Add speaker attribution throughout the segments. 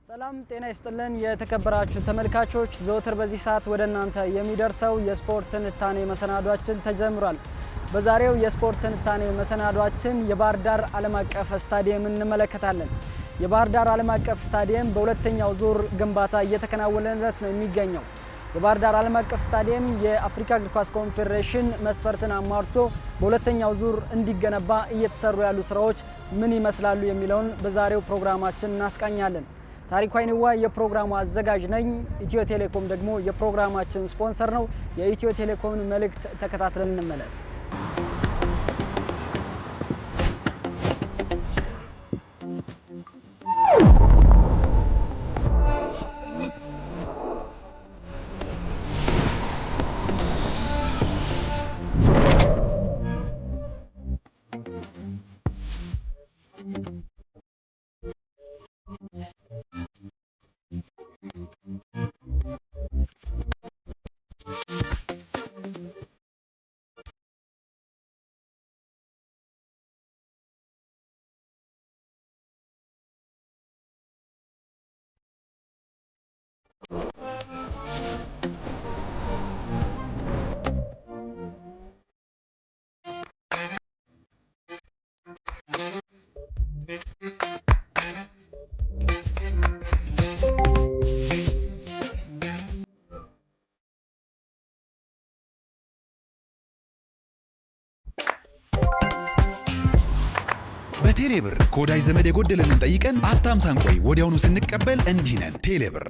Speaker 1: ሰላም ጤና ይስጥልን የተከበራችሁ ተመልካቾች ዘወትር በዚህ ሰዓት ወደ እናንተ የሚደርሰው የስፖርት ትንታኔ መሰናዷችን ተጀምሯል። በዛሬው የስፖርት ትንታኔ መሰናዷችን የባህር ዳር ዓለም አቀፍ ስታዲየም እንመለከታለን። የባህር ዳር ዓለም አቀፍ ስታዲየም በሁለተኛው ዙር ግንባታ እየተከናወነለት ነው የሚገኘው። የባህር ዳር ዓለም አቀፍ ስታዲየም የአፍሪካ እግር ኳስ ኮንፌዴሬሽን መስፈርትን አሟልቶ በሁለተኛው ዙር እንዲገነባ እየተሰሩ ያሉ ስራዎች ምን ይመስላሉ የሚለውን በዛሬው ፕሮግራማችን እናስቃኛለን። ታሪኩ አይንዋ የፕሮግራሙ አዘጋጅ ነኝ። ኢትዮ ቴሌኮም ደግሞ የፕሮግራማችን ስፖንሰር ነው። የኢትዮ ቴሌኮምን መልእክት ተከታትለን እንመለስ።
Speaker 2: በቴሌብር ከወዳጅ ዘመድ የጎደለንን ጠይቀን አፍታም ሳንቆይ ወዲያውኑ ስንቀበል እንዲህ ነን። ቴሌብር።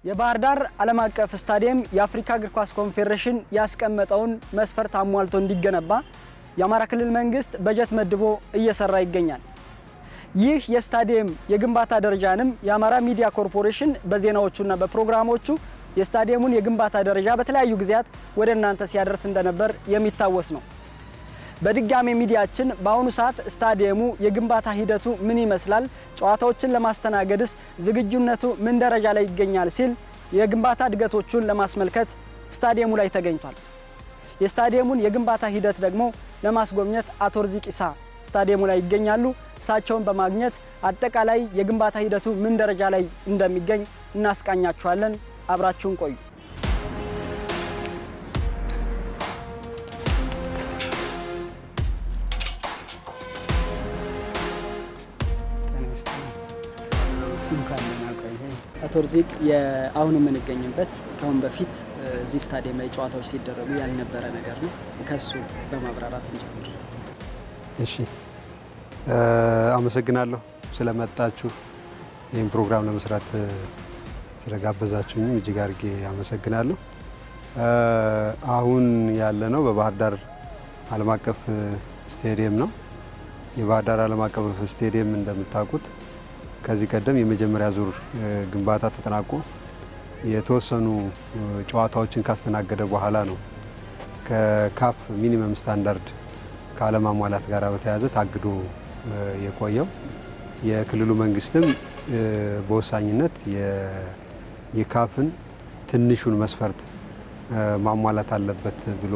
Speaker 1: የባህር ዳር ዓለም አቀፍ ስታዲየም የአፍሪካ እግር ኳስ ኮንፌዴሬሽን ያስቀመጠውን መስፈርት አሟልቶ እንዲገነባ የአማራ ክልል መንግስት በጀት መድቦ እየሰራ ይገኛል። ይህ የስታዲየም የግንባታ ደረጃንም የአማራ ሚዲያ ኮርፖሬሽን በዜናዎቹና በፕሮግራሞቹ የስታዲየሙን የግንባታ ደረጃ በተለያዩ ጊዜያት ወደ እናንተ ሲያደርስ እንደነበር የሚታወስ ነው። በድጋሚ ሚዲያችን በአሁኑ ሰዓት ስታዲየሙ የግንባታ ሂደቱ ምን ይመስላል፣ ጨዋታዎችን ለማስተናገድስ ዝግጁነቱ ምን ደረጃ ላይ ይገኛል ሲል የግንባታ እድገቶቹን ለማስመልከት ስታዲየሙ ላይ ተገኝቷል። የስታዲየሙን የግንባታ ሂደት ደግሞ ለማስጎብኘት አቶ ርዚቅ ኢሳ ስታዲየሙ ላይ ይገኛሉ። እሳቸውን በማግኘት አጠቃላይ የግንባታ ሂደቱ ምን ደረጃ ላይ እንደሚገኝ እናስቃኛችኋለን። አብራችሁን ቆዩ። አቶ ርዚቅ አሁን የምንገኝበት ከአሁን በፊት እዚህ ስታዲየም ላይ ጨዋታዎች ሲደረጉ ያልነበረ ነገር ነው። ከሱ በማብራራት እንጀምር።
Speaker 3: እሺ፣ አመሰግናለሁ ስለመጣችሁ ይህን ፕሮግራም ለመስራት ስለጋበዛችሁኝም እጅግ አድርጌ አመሰግናለሁ። አሁን ያለነው በባህር ዳር ዓለም አቀፍ ስታዲየም ነው። የባህር ዳር ዓለም አቀፍ ስታዲየም እንደምታውቁት ከዚህ ቀደም የመጀመሪያ ዙር ግንባታ ተጠናቆ የተወሰኑ ጨዋታዎችን ካስተናገደ በኋላ ነው ከካፍ ሚኒመም ስታንዳርድ ካለማሟላት ጋር በተያያዘ ታግዶ የቆየው። የክልሉ መንግስትም በወሳኝነት የካፍን ትንሹን መስፈርት ማሟላት አለበት ብሎ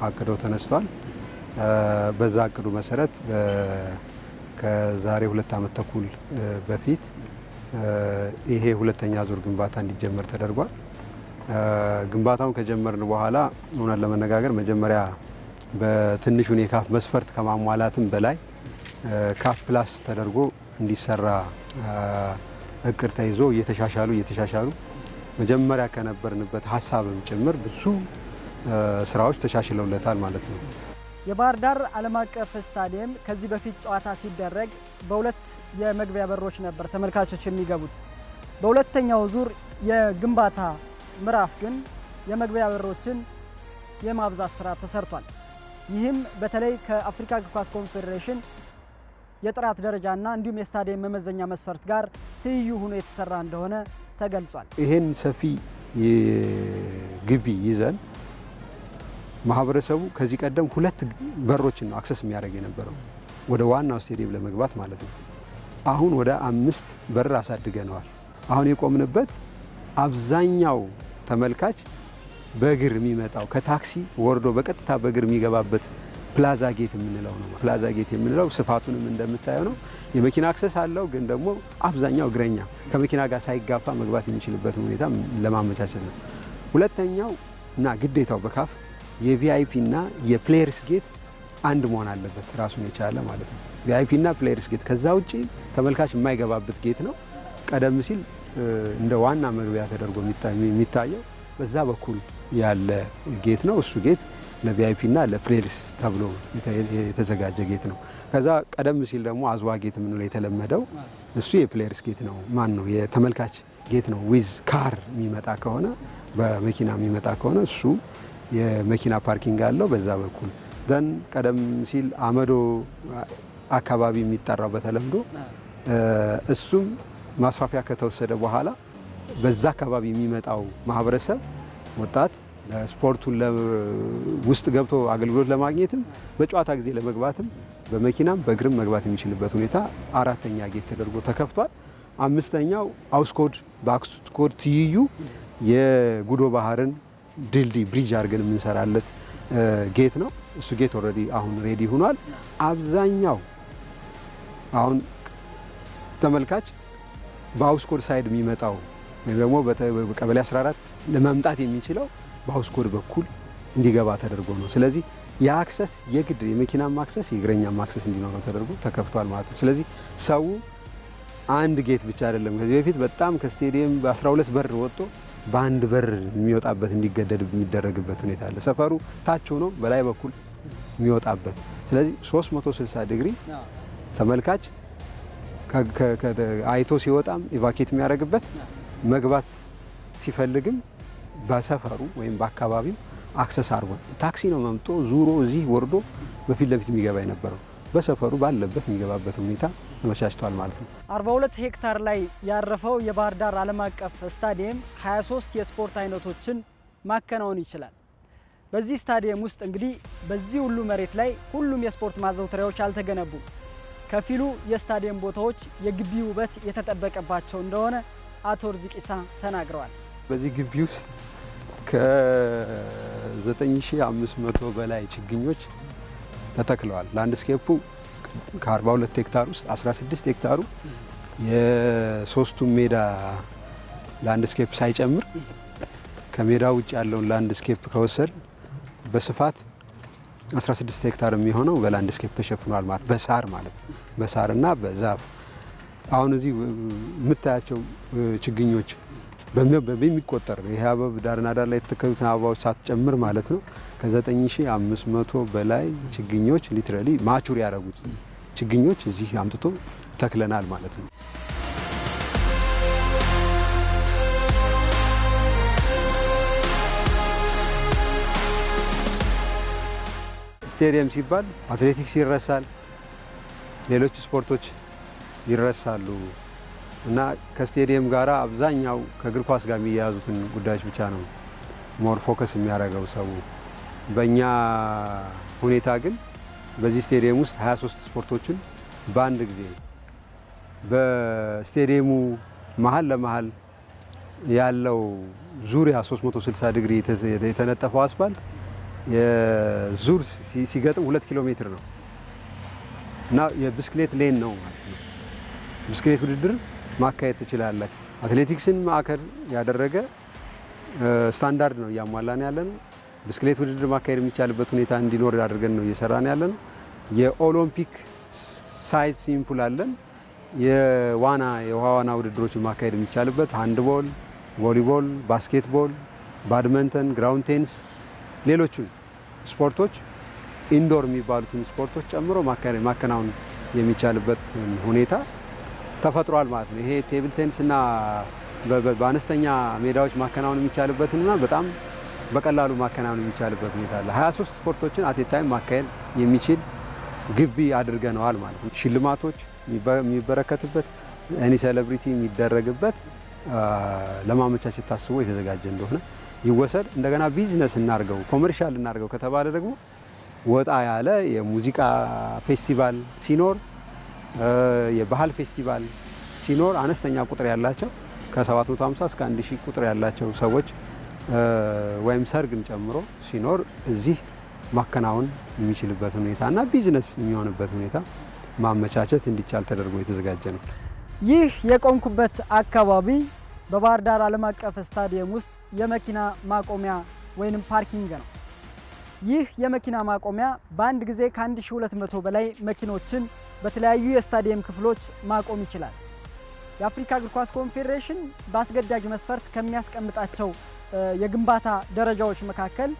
Speaker 3: አቅደው ተነስቷል። በዛ አቅዱ መሰረት ከዛሬ 2 ዓመት ተኩል በፊት ይሄ ሁለተኛ ዙር ግንባታ እንዲጀመር ተደርጓል። ግንባታውን ከጀመርን በኋላ እውነት ለመነጋገር መጀመሪያ በትንሹን የካፍ መስፈርት ከማሟላትም በላይ ካፍ ፕላስ ተደርጎ እንዲሰራ እቅድ ተይዞ እየተሻሻሉ መጀመሪያ ከነበርንበት ሀሳብም ጭምር ብዙ ስራዎች ተሻሽለውለታል ማለት ነው።
Speaker 1: የባህር ዳር ዓለም አቀፍ ስታዲየም ከዚህ በፊት ጨዋታ ሲደረግ በሁለት የመግቢያ በሮች ነበር ተመልካቾች የሚገቡት። በሁለተኛው ዙር የግንባታ ምዕራፍ ግን የመግቢያ በሮችን የማብዛት ስራ ተሰርቷል። ይህም በተለይ ከአፍሪካ እግር ኳስ ኮንፌዴሬሽን የጥራት ደረጃና እንዲሁም የስታዲየም መመዘኛ መስፈርት ጋር ትይዩ ሆኖ የተሰራ እንደሆነ ተገልጿል።
Speaker 3: ይሄን ሰፊ ግቢ ይዘን ማህበረሰቡ ከዚህ ቀደም 2 በሮችን ነው አክሰስ የሚያደርግ የነበረው ወደ ዋናው ስታዲየም ለመግባት ማለት ነው። አሁን ወደ 5 በር አሳድገነዋል። አሁን የቆምንበት አብዛኛው ተመልካች በእግር የሚመጣው ከታክሲ ወርዶ በቀጥታ በእግር የሚገባበት ፕላዛ ጌት የምንለው ነው። ፕላዛ ጌት የምንለው ስፋቱንም እንደምታየው ነው። የመኪና አክሰስ አለው፣ ግን ደግሞ አብዛኛው እግረኛ ከመኪና ጋር ሳይጋፋ መግባት የሚችልበትን ሁኔታ ለማመቻቸት ነው። ሁለተኛው እና ግዴታው በካፍ የቪአይፒ እና የፕሌየርስ ጌት አንድ መሆን አለበት፣ ራሱን የቻለ ማለት ነው። ቪአይፒ እና ፕሌየርስ ጌት፣ ከዛ ውጪ ተመልካች የማይገባበት ጌት ነው። ቀደም ሲል እንደ ዋና መግቢያ ተደርጎ የሚታየው በዛ በኩል ያለ ጌት ነው። እሱ ጌት ለቪአይፒ እና ለፕሌየርስ ተብሎ የተዘጋጀ ጌት ነው። ከዛ ቀደም ሲል ደግሞ አዝዋ ጌት የምንለው የተለመደው እሱ የፕሌየርስ ጌት ነው። ማን ነው የተመልካች ጌት ነው። ዊዝ ካር የሚመጣ ከሆነ በመኪና የሚመጣ ከሆነ እሱ የመኪና ፓርኪንግ አለው በዛ በኩል ደን ቀደም ሲል አመዶ አካባቢ የሚጠራው በተለምዶ እሱም ማስፋፊያ ከተወሰደ በኋላ በዛ አካባቢ የሚመጣው ማህበረሰብ ወጣት ለስፖርቱን ውስጥ ገብቶ አገልግሎት ለማግኘትም በጨዋታ ጊዜ ለመግባትም በመኪናም በእግርም መግባት የሚችልበት ሁኔታ አራተኛ ጌት ተደርጎ ተከፍቷል። አምስተኛው አውስኮድ በአውስኮድ ትይዩ የጉዶ ባህርን ድልድይ ብሪጅ አድርገን የምንሰራለት ጌት ነው። እሱ ጌት ኦልሬዲ አሁን ሬዲ ሆኗል። አብዛኛው አሁን ተመልካች በአውስኮድ ሳይድ የሚመጣው ወይም ደግሞ በቀበሌ 14 ለመምጣት የሚችለው በአውስኮድ በኩል እንዲገባ ተደርጎ ነው። ስለዚህ የአክሰስ የግድ የመኪናም አክሰስ የእግረኛም አክሰስ እንዲኖረው ተደርጎ ተከፍቷል ማለት ነው። ስለዚህ ሰው አንድ ጌት ብቻ አይደለም። ከዚህ በፊት በጣም ከስቴዲየም በ12 በር ወጥቶ በአንድ በር የሚወጣበት እንዲገደድ የሚደረግበት ሁኔታ አለ። ሰፈሩ ታች ሆኖ በላይ በኩል የሚወጣበት። ስለዚህ 360 ዲግሪ ተመልካች አይቶ ሲወጣም ኢቫኬት የሚያደርግበት መግባት ሲፈልግም በሰፈሩ ወይም በአካባቢው አክሰስ አድርጎ ታክሲ ነው መምጦ ዙሮ እዚህ ወርዶ በፊት ለፊት የሚገባ የነበረው በሰፈሩ ባለበት የሚገባበት ሁኔታ ተመቻችቷል ማለት ነው።
Speaker 1: 42 ሄክታር ላይ ያረፈው የባህር ዳር ዓለም አቀፍ ስታዲየም 23 የስፖርት አይነቶችን ማከናወን ይችላል። በዚህ ስታዲየም ውስጥ እንግዲህ በዚህ ሁሉ መሬት ላይ ሁሉም የስፖርት ማዘውተሪያዎች አልተገነቡም። ከፊሉ የስታዲየም ቦታዎች የግቢ ውበት የተጠበቀባቸው እንደሆነ አቶ ርዝቂሳ ተናግረዋል።
Speaker 3: በዚህ ግቢ ውስጥ ከ9500 በላይ ችግኞች ተተክለዋል። ላንድስኬፑ ከ42 ሄክታር ውስጥ 16 ሄክታሩ የሶስቱም ሜዳ ላንድስኬፕ ሳይጨምር ከሜዳ ውጭ ያለውን ላንድስኬፕ ከወሰድ በስፋት 16 ሄክታር የሚሆነው በላንድስኬፕ ተሸፍኗል ማለት በሳር ማለት በሳርና በዛፍ። አሁን እዚህ የምታያቸው ችግኞች በሚቆጠር ይሄ አበብ ዳርና ዳር ላይ የተተከሉትን አበባዎች ሳትጨምር ማለት ነው ከ9500 በላይ ችግኞች ሊትራሊ ማቹር ያደረጉት ችግኞች እዚህ አምጥቶ ተክለናል ማለት ነው። ስቴዲየም ሲባል አትሌቲክስ ይረሳል፣ ሌሎች ስፖርቶች ይረሳሉ እና ከስቴዲየም ጋር አብዛኛው ከእግር ኳስ ጋር የሚያያዙትን ጉዳዮች ብቻ ነው ሞር ፎከስ የሚያደርገው ሰው። በእኛ ሁኔታ ግን በዚህ ስቴዲየም ውስጥ 23 ስፖርቶችን በአንድ ጊዜ በስቴዲየሙ መሀል ለመሀል ያለው ዙሪያ 360 ዲግሪ የተነጠፈው አስፋልት የዙር ሲገጥም 2 ኪሎ ሜትር ነው እና የብስክሌት ሌን ነው ማለት ነው። ብስክሌት ውድድር ማካሄድ ትችላለህ። አትሌቲክስን ማዕከል ያደረገ ስታንዳርድ ነው እያሟላን ያለ ነው። ብስክሌት ውድድር ማካሄድ የሚቻልበት ሁኔታ እንዲኖር አድርገን ነው እየሰራን ያለ ነው። የኦሎምፒክ ሳይት ሲምፑል አለን። የውሃ ዋና ውድድሮችን ማካሄድ የሚቻልበት ሃንድቦል፣ ቮሊቦል፣ ባስኬትቦል፣ ባድመንተን፣ ግራውንድ ቴኒስ፣ ሌሎቹን ስፖርቶች ኢንዶር የሚባሉትን ስፖርቶች ጨምሮ ማከናወን የሚቻልበት ሁኔታ ተፈጥሯል ማለት ነው። ይሄ ቴብል ቴኒስ እና በአነስተኛ ሜዳዎች ማከናወን የሚቻልበትና በጣም በቀላሉ ማከናወን የሚቻልበት ሁኔታ አለ። 23 ስፖርቶችን አት ኤ ታይም ማካሄድ የሚችል ግቢ አድርገነዋል ማለት ነው። ሽልማቶች የሚበረከትበት እኔ ሴሌብሪቲ የሚደረግበት ለማመቻቸት ታስቦ የተዘጋጀ እንደሆነ ይወሰድ። እንደገና ቢዝነስ እናርገው ኮመርሻል እናርገው ከተባለ ደግሞ ወጣ ያለ የሙዚቃ ፌስቲቫል ሲኖር፣ የባህል ፌስቲቫል ሲኖር አነስተኛ ቁጥር ያላቸው ከ750 እስከ 1000 ቁጥር ያላቸው ሰዎች ወይም ሰርግን ጨምሮ ሲኖር እዚህ ማከናወን የሚችልበት ሁኔታና ቢዝነስ የሚሆንበት ሁኔታ ማመቻቸት እንዲቻል ተደርጎ የተዘጋጀ ነው።
Speaker 1: ይህ የቆምኩበት አካባቢ በባህር ዳር ዓለም አቀፍ ስታዲየም ውስጥ የመኪና ማቆሚያ ወይንም ፓርኪንግ ነው። ይህ የመኪና ማቆሚያ በአንድ ጊዜ ከ1200 በላይ መኪኖችን በተለያዩ የስታዲየም ክፍሎች ማቆም ይችላል። የአፍሪካ እግር ኳስ ኮንፌዴሬሽን በአስገዳጅ መስፈርት ከሚያስቀምጣቸው የግንባታ ደረጃዎች መካከል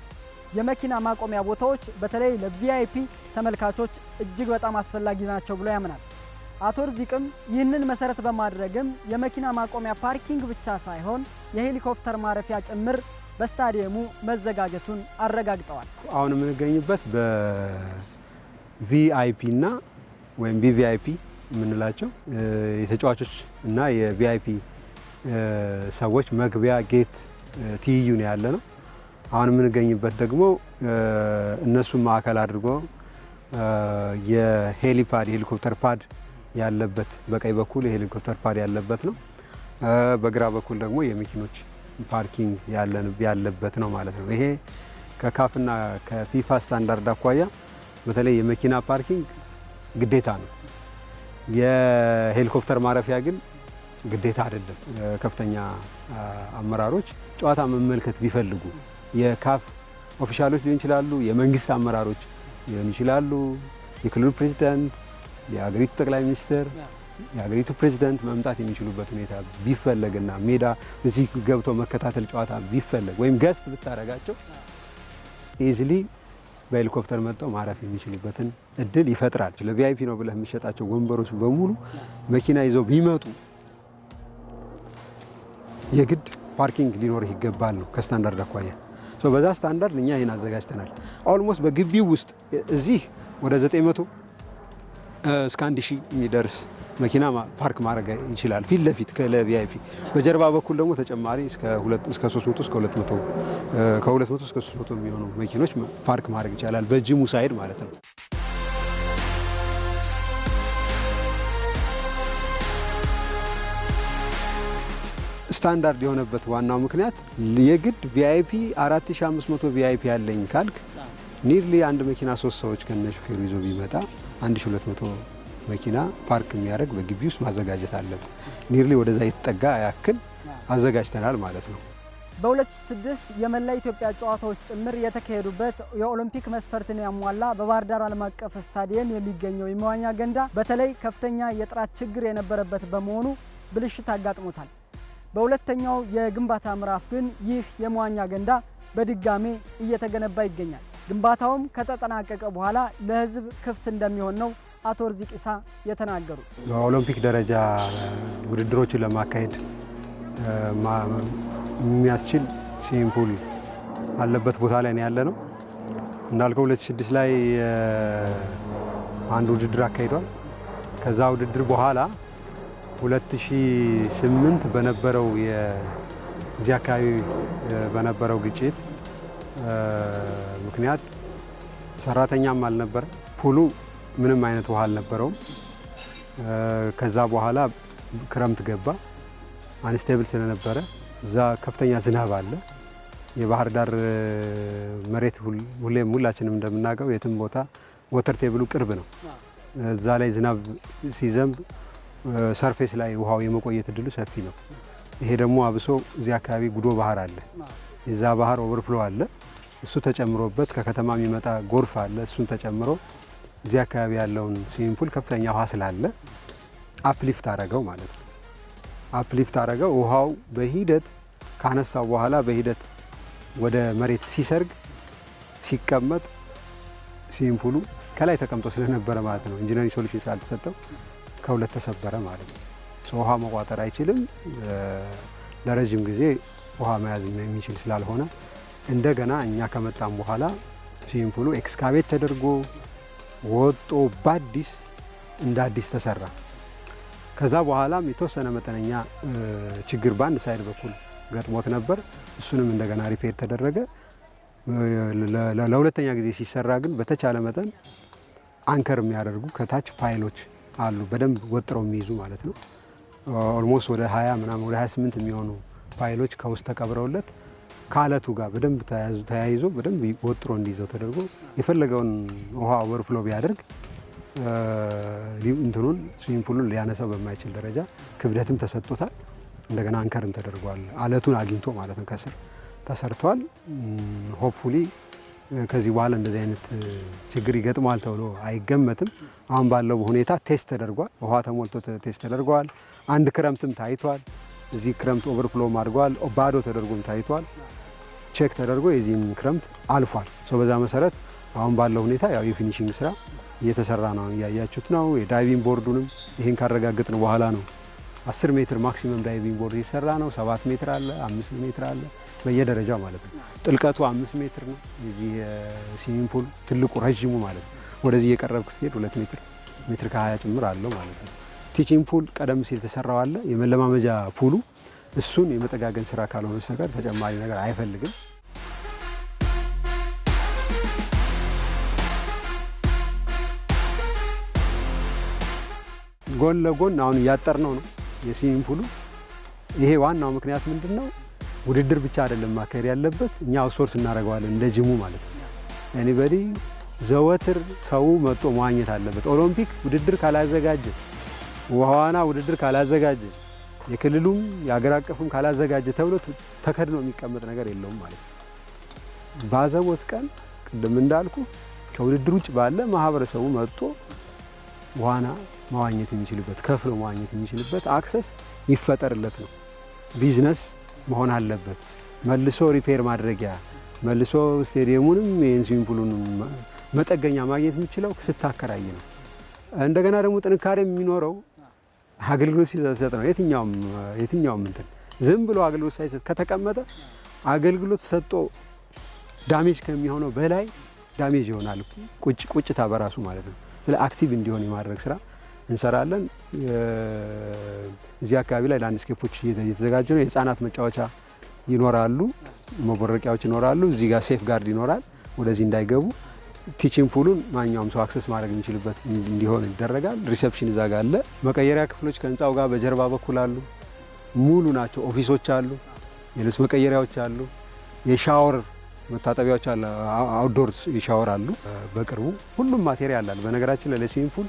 Speaker 1: የመኪና ማቆሚያ ቦታዎች በተለይ ለቪአይፒ ተመልካቾች እጅግ በጣም አስፈላጊ ናቸው ብሎ ያምናል። አቶ ርዚቅም ይህንን መሰረት በማድረግም የመኪና ማቆሚያ ፓርኪንግ ብቻ ሳይሆን የሄሊኮፕተር ማረፊያ ጭምር በስታዲየሙ መዘጋጀቱን አረጋግጠዋል።
Speaker 3: አሁን የምንገኝበት በቪአይፒ እና ወይም ቪቪአይፒ የምንላቸው የተጫዋቾች እና የቪአይፒ ሰዎች መግቢያ ጌት ትይዩ ነው ያለ ነው። አሁን የምንገኝበት ደግሞ እነሱን ማዕከል አድርጎ የሄሊፓድ የሄሊኮፕተር ፓድ ያለበት በቀኝ በኩል የሄሊኮፕተር ፓድ ያለበት ነው። በግራ በኩል ደግሞ የመኪኖች ፓርኪንግ ያለበት ነው ማለት ነው። ይሄ ከካፍና ከፊፋ ስታንዳርድ አኳያ በተለይ የመኪና ፓርኪንግ ግዴታ ነው። የሄሊኮፕተር ማረፊያ ግን ግዴታ አይደለም። ከፍተኛ አመራሮች ጨዋታ መመልከት ቢፈልጉ የካፍ ኦፊሻሎች ሊሆን ይችላሉ፣ የመንግስት አመራሮች ሊሆን ይችላሉ፣ የክልሉ ፕሬዚዳንት፣ የሀገሪቱ ጠቅላይ ሚኒስትር፣ የሀገሪቱ ፕሬዚዳንት መምጣት የሚችሉበት ሁኔታ ቢፈለግና ሜዳ እዚህ ገብተው መከታተል ጨዋታ ቢፈለግ ወይም ገስት ብታረጋቸው ኢዚሊ በሄሊኮፕተር መጥተው ማረፍ የሚችሉበትን እድል ይፈጥራል። ለቪአይፒ ነው ብለህ የሚሸጣቸው ወንበሮች በሙሉ መኪና ይዘው ቢመጡ የግድ ፓርኪንግ ሊኖርህ ይገባል ነው ከስታንዳርድ አኳያ። በዛ ስታንዳርድ እኛ ይህን አዘጋጅተናል። ኦልሞስት በግቢው ውስጥ እዚህ ወደ 900 እስከ 1000 የሚደርስ መኪና ፓርክ ማድረግ ይችላል ፊት ለፊት ለቪአይፒ። በጀርባ በኩል ደግሞ ተጨማሪ እስከ 300 እስከ 200 ከ200 እስከ 300 የሚሆኑ መኪኖች ፓርክ ማድረግ ይቻላል በጂሙ ሳይድ ማለት ነው። ስታንዳርድ የሆነበት ዋናው ምክንያት የግድ ቪአይፒ 4500 ቪአይፒ ያለኝ ካልክ ኒርሊ አንድ መኪና 3 ሰዎች ከነ ሹፌሩ ይዞ ቢመጣ 1200 መኪና ፓርክ የሚያደርግ በግቢ ውስጥ ማዘጋጀት አለብን። ኒርሊ ወደዛ የተጠጋ ያክል አዘጋጅተናል ማለት ነው።
Speaker 1: በ2006 የመላ ኢትዮጵያ ጨዋታዎች ጭምር የተካሄዱበት የኦሎምፒክ መስፈርትን ያሟላ በባህር ዳር ዓለም አቀፍ ስታዲየም የሚገኘው የመዋኛ ገንዳ በተለይ ከፍተኛ የጥራት ችግር የነበረበት በመሆኑ ብልሽት አጋጥሞታል። በሁለተኛው የግንባታ ምዕራፍ ግን ይህ የመዋኛ ገንዳ በድጋሜ እየተገነባ ይገኛል። ግንባታውም ከተጠናቀቀ በኋላ ለሕዝብ ክፍት እንደሚሆን ነው አቶ ርዚቅ ኢሳ የተናገሩ።
Speaker 3: በኦሎምፒክ ደረጃ ውድድሮችን ለማካሄድ የሚያስችል ስዊሚንግ ፑል አለበት ቦታ ላይ ነው ያለ ነው። እንዳልከው 2006 ላይ አንድ ውድድር አካሂዷል። ከዛ ውድድር በኋላ 2008 በነበረው የዚህ አካባቢ በነበረው ግጭት ምክንያት ሰራተኛም አልነበረ፣ ፑሉ ምንም አይነት ውሃ አልነበረውም። ከዛ በኋላ ክረምት ገባ፣ አንስቴብል ስለነበረ እዛ ከፍተኛ ዝናብ አለ። የባህር ዳር መሬት ሁላችንም እንደምናውቀው የትም ቦታ ወተር ቴብሉ ቅርብ ነው። እዛ ላይ ዝናብ ሲዘንብ ሰርፌስ ላይ ውሃው የመቆየት እድሉ ሰፊ ነው። ይሄ ደግሞ አብሶ እዚህ አካባቢ ጉዶ ባህር አለ፣ የዛ ባህር ኦቨርፍሎ አለ። እሱ ተጨምሮበት ከከተማ የሚመጣ ጎርፍ አለ። እሱን ተጨምሮ እዚህ አካባቢ ያለውን ስዊሚንግ ፑል ከፍተኛ ውሃ ስላለ አፕሊፍት አረገው ማለት ነው። አፕሊፍት አረገው። ውሃው በሂደት ካነሳው በኋላ በሂደት ወደ መሬት ሲሰርግ ሲቀመጥ ስዊሚንግ ፑሉ ከላይ ተቀምጦ ስለነበረ ማለት ነው ኢንጂነሪንግ ሶሉሽን ስላልተሰጠው ከሁለት ተሰበረ ማለት ነው። ውሃ መቋጠር አይችልም። ለረጅም ጊዜ ውሃ መያዝ የሚችል ስላልሆነ እንደገና እኛ ከመጣም በኋላ ስዊሚንግ ፑሉ ኤክስካቬት ተደርጎ ወጦ በአዲስ እንደ አዲስ ተሰራ። ከዛ በኋላም የተወሰነ መጠነኛ ችግር በአንድ ሳይድ በኩል ገጥሞት ነበር። እሱንም እንደገና ሪፔር ተደረገ። ለሁለተኛ ጊዜ ሲሰራ ግን በተቻለ መጠን አንከር የሚያደርጉ ከታች ፓይሎች አሉ በደንብ ወጥረው የሚይዙ ማለት ነው። ኦልሞስት ወደ 20 ምናምን ወደ 28 የሚሆኑ ፓይሎች ከውስጥ ተቀብረውለት ከአለቱ ጋር በደንብ ተያይዞ በደንብ ወጥሮ እንዲይዘው ተደርጎ የፈለገውን ውሃ ኦቨርፍሎ ቢያደርግ እንትኑን ስዊሚንግ ፑሉን ሊያነሳው በማይችል ደረጃ ክብደትም ተሰጥቶታል። እንደገና አንከርም ተደርጓል። አለቱን አግኝቶ ማለት ነው ከስር ተሰርቷል። ሆፕፉሊ ከዚህ በኋላ እንደዚህ አይነት ችግር ይገጥማል ተብሎ አይገመትም። አሁን ባለው ሁኔታ ቴስት ተደርጓል። ውሃ ተሞልቶ ቴስት ተደርጓል። አንድ ክረምትም ታይቷል። እዚህ ክረምት ኦቨርፍሎም አድርጓል። ባዶ ተደርጎም ታይቷል። ቼክ ተደርጎ የዚህም ክረምት አልፏል። በዛ መሰረት አሁን ባለው ሁኔታ ያው የፊኒሺንግ ስራ እየተሰራ ነው፣ እያያችሁት ነው። የዳይቪንግ ቦርዱንም ይህን ካረጋገጥን በኋላ ነው 10 ሜትር ማክሲመም ዳይቪንግ ቦርድ እየተሰራ ነው። 7 ሜትር አለ፣ 5 ሜትር አለ በየደረጃው ማለት ነው። ጥልቀቱ 5 ሜትር ነው። የዚህ ስዊሚንግ ፑል ትልቁ ረዥሙ ማለት ነው። ወደዚህ እየቀረብክ ስትሄድ 2 ሜትር ከ20 ጭምር አለው ማለት ነው። ቲቺንግ ፑል ቀደም ሲል የተሰራው አለ፣ የመለማመጃ ፑሉ እሱን የመጠጋገን ስራ ካልሆነ በስተቀር ተጨማሪ ነገር አይፈልግም። ጎን ለጎን አሁን እያጠርነው ነው የስዊሚንግ ፑሉ። ይሄ ዋናው ምክንያት ምንድነው? ውድድር ብቻ አይደለም ማካሄድ ያለበት፣ እኛ አውትሶርስ እናደርገዋለን እንደ ጅሙ ማለት ነው። ኤኒባዲ ዘወትር ሰው መጥቶ መዋኘት አለበት። ኦሎምፒክ ውድድር ካላዘጋጀ፣ ዋና ውድድር ካላዘጋጀ፣ የክልሉም የአገር አቀፉም ካላዘጋጀ ተብሎ ተከድኖ የሚቀመጥ ነገር የለውም ማለት ነው። ባዘቦት ቀን ቅድም እንዳልኩ ከውድድር ውጭ ባለ ማህበረሰቡ መጥቶ ዋና መዋኘት የሚችልበት ከፍሎ መዋኘት የሚችልበት አክሰስ ይፈጠርለት ነው። ቢዝነስ መሆን አለበት። መልሶ ሪፔር ማድረጊያ መልሶ ስቴዲየሙንም የስዊሚንግ ፑሉንም መጠገኛ ማግኘት የሚችለው ስታከራይ ነው። እንደገና ደግሞ ጥንካሬ የሚኖረው አገልግሎት ሲሰጥ ነው። የትኛውም እንትን ዝም ብሎ አገልግሎት ሳይሰጥ ከተቀመጠ አገልግሎት ሰጥቶ ዳሜጅ ከሚሆነው በላይ ዳሜጅ ይሆናል። ቁጭታ በራሱ ማለት ነው። ስለ አክቲቭ እንዲሆን የማድረግ ስራ እንሰራለን። እዚህ አካባቢ ላይ ላንድስኬፖች እየተዘጋጀ ነው። የህፃናት መጫወቻ ይኖራሉ፣ መቦረቂያዎች ይኖራሉ። እዚህ ጋር ሴፍ ጋርድ ይኖራል፣ ወደዚህ እንዳይገቡ። ቲቺንግ ፑሉን ማንኛውም ሰው አክሰስ ማድረግ የሚችልበት እንዲሆን ይደረጋል። ሪሴፕሽን እዛ ጋር አለ። መቀየሪያ ክፍሎች ከህንፃው ጋር በጀርባ በኩል አሉ፣ ሙሉ ናቸው። ኦፊሶች አሉ፣ የልብስ መቀየሪያዎች አሉ፣ የሻወር መታጠቢያዎች አሉ፣ አውትዶር ሻወር አሉ። በቅርቡ ሁሉም ማቴሪያል አለ። በነገራችን ላይ ለስዊሚንግ ፑል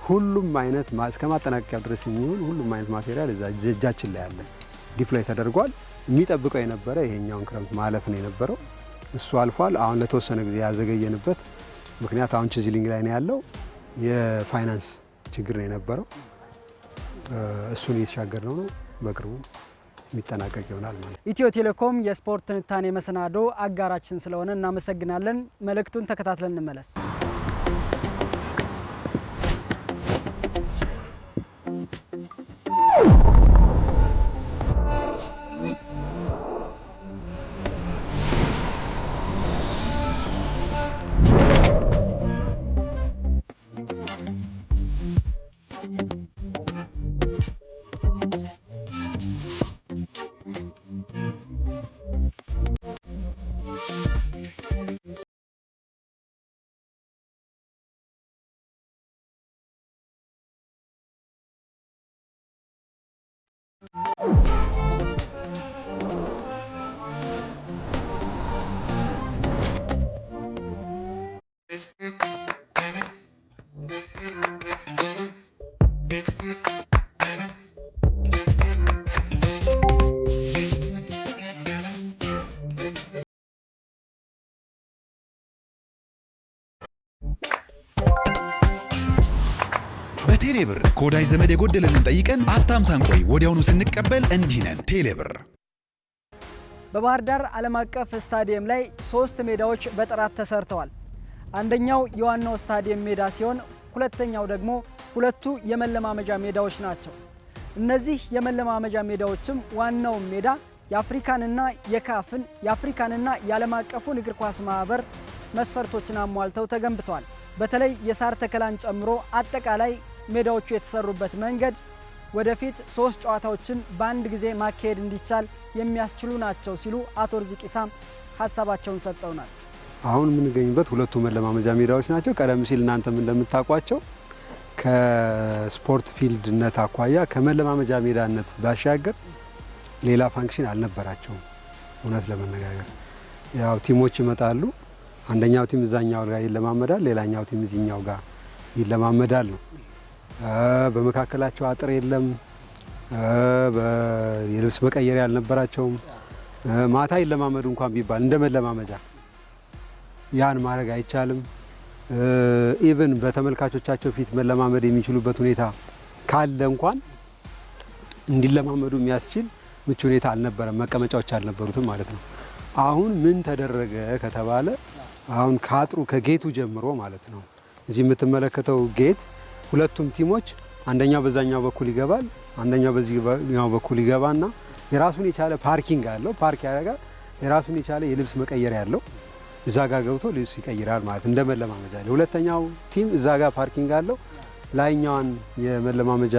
Speaker 3: ሁሉም አይነት እስከ ማጠናቀቂያ ድረስ የሚሆን ሁሉም አይነት ማቴሪያል እዛ እጃችን ላይ አለ። ዲፕሎይ ተደርጓል። የሚጠብቀው የነበረ ይሄኛውን ክረምት ማለፍ ነው የነበረው። እሱ አልፏል። አሁን ለተወሰነ ጊዜ ያዘገየንበት ምክንያት አሁን ቺዝሊንግ ላይ ነው ያለው። የፋይናንስ ችግር ነው የነበረው። እሱን እየተሻገርነው ነው። በቅርቡ የሚጠናቀቅ ይሆናል ማለት ነው።
Speaker 1: ኢትዮ ቴሌኮም የስፖርት ትንታኔ መሰናዶ አጋራችን ስለሆነ እናመሰግናለን። መልእክቱን ተከታትለን እንመለስ።
Speaker 2: በቴሌብር ከወዳጅ ዘመድ የጎደለንን ጠይቀን አፍታም ሳንቆይ ወዲያውኑ ስንቀበል እንዲህ ነን። ቴሌብር
Speaker 1: በባህር ዳር ዓለም አቀፍ ስታዲየም ላይ 3 ሜዳዎች በጥራት ተሰርተዋል። አንደኛው የዋናው ስታዲየም ሜዳ ሲሆን ሁለተኛው ደግሞ ሁለቱ የመለማመጃ ሜዳዎች ናቸው። እነዚህ የመለማመጃ ሜዳዎችም ዋናው ሜዳ የአፍሪካንና የአፍሪካንና የዓለም አቀፉን እግር ኳስ ማህበር መስፈርቶችን አሟልተው ተገንብተዋል። በተለይ የሳር ተከላን ጨምሮ አጠቃላይ ሜዳዎቹ የተሰሩበት መንገድ ወደፊት 3 ጨዋታዎችን በአንድ ጊዜ ማካሄድ እንዲቻል የሚያስችሉ ናቸው ሲሉ አቶ ርዚቅ ኢሳም ሀሳባቸውን ሰጠውናል።
Speaker 3: አሁን የምንገኝበት ሁለቱ መለማመጃ ሜዳዎች ናቸው። ቀደም ሲል እናንተም እንደምታውቋቸው ከስፖርት ፊልድነት አኳያ ከመለማመጃ ሜዳነት ባሻገር ሌላ ፋንክሽን አልነበራቸውም። እውነት ለመነጋገር ያው ቲሞች ይመጣሉ። አንደኛው ቲም እዛኛው ጋር ይለማመዳል፣ ሌላኛው ቲም እዚህኛው ጋር ይለማመዳል ነው። በመካከላቸው አጥር የለም። የልብስ መቀየሪያ አልነበራቸውም። ማታ ይለማመዱ እንኳን ቢባል እንደ መለማመጃ ያን ማድረግ አይቻልም። ኢቭን በተመልካቾቻቸው ፊት መለማመድ የሚችሉበት ሁኔታ ካለ እንኳን እንዲለማመዱ የሚያስችል ምቹ ሁኔታ አልነበረም። መቀመጫዎች አልነበሩትም ማለት ነው። አሁን ምን ተደረገ ከተባለ አሁን ከአጥሩ ከጌቱ ጀምሮ ማለት ነው እዚህ የምትመለከተው ጌት ሁለቱም ቲሞች አንደኛው በዛኛው በኩል ይገባል፣ አንደኛው በዚህኛው በኩል ይገባና የራሱን የቻለ ፓርኪንግ አለው። ፓርክ ያደርጋል። የራሱን የቻለ የልብስ መቀየሪያ ያለው እዛ ጋር ገብቶ ልብስ ይቀይራል ማለት እንደ መለማመጃ። ሁለተኛው ቲም እዛ ጋር ፓርኪንግ አለው። ላይኛዋን የመለማመጃ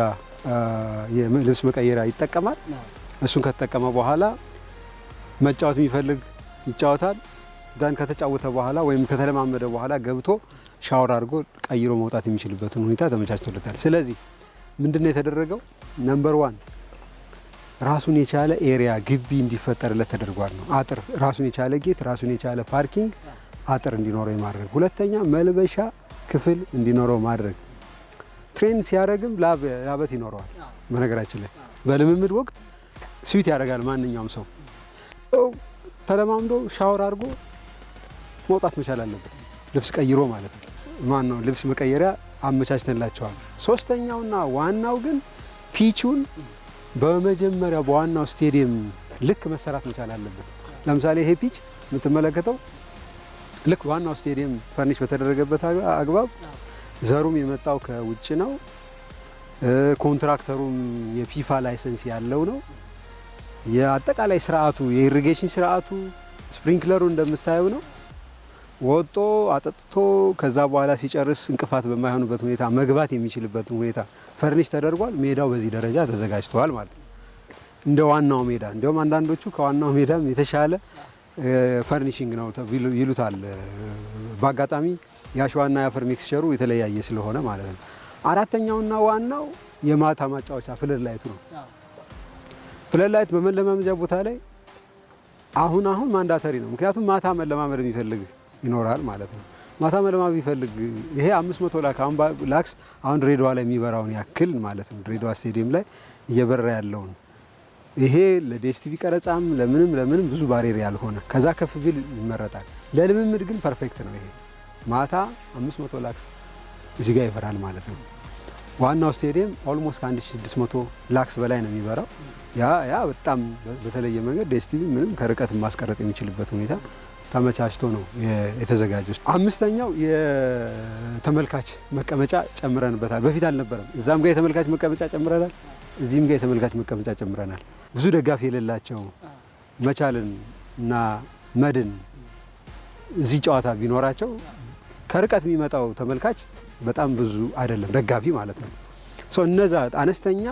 Speaker 3: የልብስ መቀየሪያ ይጠቀማል። እሱን ከተጠቀመ በኋላ መጫወት የሚፈልግ ይጫወታል። ዳን ከተጫወተ በኋላ ወይም ከተለማመደ በኋላ ገብቶ ሻወር አድርጎ ቀይሮ መውጣት የሚችልበትን ሁኔታ ተመቻችቶለታል። ስለዚህ ምንድነው የተደረገው? ነምበር 1 ራሱን የቻለ ኤሪያ ግቢ እንዲፈጠርለት ተደርጓል ነው። አጥር፣ ራሱን የቻለ ጌት፣ ራሱን የቻለ ፓርኪንግ አጥር እንዲኖረው የማድረግ። ሁለተኛ መልበሻ ክፍል እንዲኖረው ማድረግ። ትሬን ሲያደርግም ላበት ይኖረዋል። በነገራችን ላይ በልምምድ ወቅት ስዊት ያደርጋል። ማንኛውም ሰው ተለማምዶ ሻወር አድርጎ መውጣት መቻል አለበት፣ ልብስ ቀይሮ ማለት ነው። ማን ነው ልብስ መቀየሪያ አመቻችተንላቸዋል። ሶስተኛውና ዋናው ግን ፒቹን በመጀመሪያ በዋናው ስቴዲየም ልክ መሰራት መቻል አለበት። ለምሳሌ ይሄ ፒች የምትመለከተው ልክ ዋናው ስቴዲየም ፈርኒሽ በተደረገበት አግባብ ዘሩም የመጣው ከውጭ ነው። ኮንትራክተሩም የፊፋ ላይሰንስ ያለው ነው። የአጠቃላይ ስርዓቱ የኢሪጌሽን ስርዓቱ ስፕሪንክለሩ እንደምታየው ነው። ወጦ አጠጥቶ ከዛ በኋላ ሲጨርስ እንቅፋት በማይሆንበት ሁኔታ መግባት የሚችልበት ሁኔታ ፈርኒሽ ተደርጓል። ሜዳው በዚህ ደረጃ ተዘጋጅቷል ማለት ነው። እንደ ዋናው ሜዳ እንዲያውም አንዳንዶቹ ከዋናው ሜዳም የተሻለ ፈርኒሽንግ ነው ይሉታል። በአጋጣሚ የአሸዋና የአፈር ሚክስቸሩ የተለያየ ስለሆነ ማለት ነው። አራተኛውና ዋናው የማታ ማጫወቻ ፍለድ ላይቱ ነው። ፍለድ ላይት በመለማመጃ ቦታ ላይ አሁን ማንዳተሪ ነው። ምክንያቱም ማታ መለማመድ የሚፈልግ ይኖራል ማለት ነው። ማታ መለማመድ የሚፈልግ ይሄ 500 ላክስ አሁን ድሬዳዋ ላይ የሚበራውን ያክል ማለት ነው። ድሬዳዋ ስቴዲየም ላይ እየበራ ያለውን ይሄ ለዲኤስቲቪ ቀረጻም ለምንም ብዙ ባሬር ያልሆነ ከዛ ከፍ ቢል ይመረጣል። ለልምምድ ግን ፐርፌክት ነው። ይሄ ማታ 500 ላክስ እዚህ ጋር ይበራል ማለት ነው። ዋናው ስቴዲየም ኦልሞስት ከ1600 ላክስ በላይ ነው የሚበራው። ያ በጣም በተለየ መንገድ ዲኤስቲቪ ምንም ከርቀት ማስቀረጽ የሚችልበት ሁኔታ ተመቻችቶ ነው የተዘጋጀው። አምስተኛው የተመልካች መቀመጫ ጨምረንበታል። በፊት አልነበረም። እዛም ጋር የተመልካች መቀመጫ ጨምረናል፣ እዚህም ጋር የተመልካች መቀመጫ ጨምረናል። ብዙ ደጋፊ የሌላቸው መቻልን እና መድን እዚህ ጨዋታ ቢኖራቸው ከርቀት የሚመጣው ተመልካች በጣም ብዙ አይደለም፣ ደጋፊ ማለት ነው። እነዛ አነስተኛ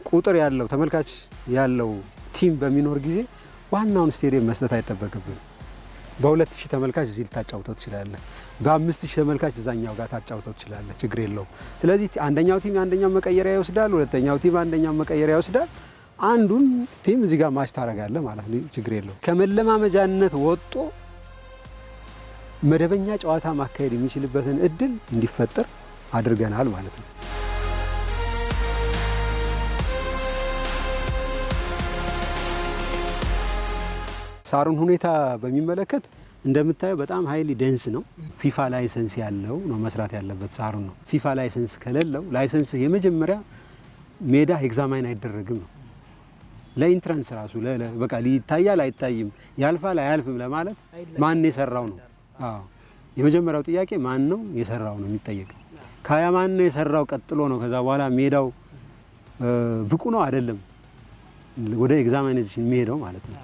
Speaker 3: ቁጥር ያለው ተመልካች ያለው ቲም በሚኖር ጊዜ ዋናውን ስቴዲየም መስጠት አይጠበቅብን። በ2000 ተመልካች እዚህ ልታጫውተው ትችላለህ። በ5000 ተመልካች እዛኛው ጋር ታጫውተው ትችላለህ። ችግር የለውም። ስለዚህ አንደኛው ቲም አንደኛው መቀየሪያ ይወስዳል፣ ሁለተኛው ቲም አንደኛው መቀየሪያ ይወስዳል። አንዱን ቲም እዚህ ጋር ማች ታደርጋለህ ማለት ነው። ችግር የለውም። ከመለማመጃነት ወጥቶ መደበኛ ጨዋታ ማካሄድ የሚችልበትን እድል እንዲፈጠር አድርገናል ማለት ነው። ሳሩን ሁኔታ በሚመለከት እንደምታየው በጣም ሃይሊ ዴንስ ነው። ፊፋ ላይሰንስ ያለው ነው መስራት ያለበት ሳሩን ነው። ፊፋ ላይሰንስ ከሌለው ላይሰንስ የመጀመሪያ ሜዳ ኤግዛማይን አይደረግም ነው። ለኢንትራንስ ራሱ በቃ ይታያል አይታይም፣ ያልፋል አያልፍም ለማለት ማን የሰራው ነው። የመጀመሪያው ጥያቄ ማን ነው የሰራው ነው የሚጠየቀው። ካያ ማን ነው የሰራው ቀጥሎ ነው ከዛ በኋላ ሜዳው ብቁ ነው አይደለም ወደ ኤግዛማይኔሽን የሚሄደው ማለት ነው።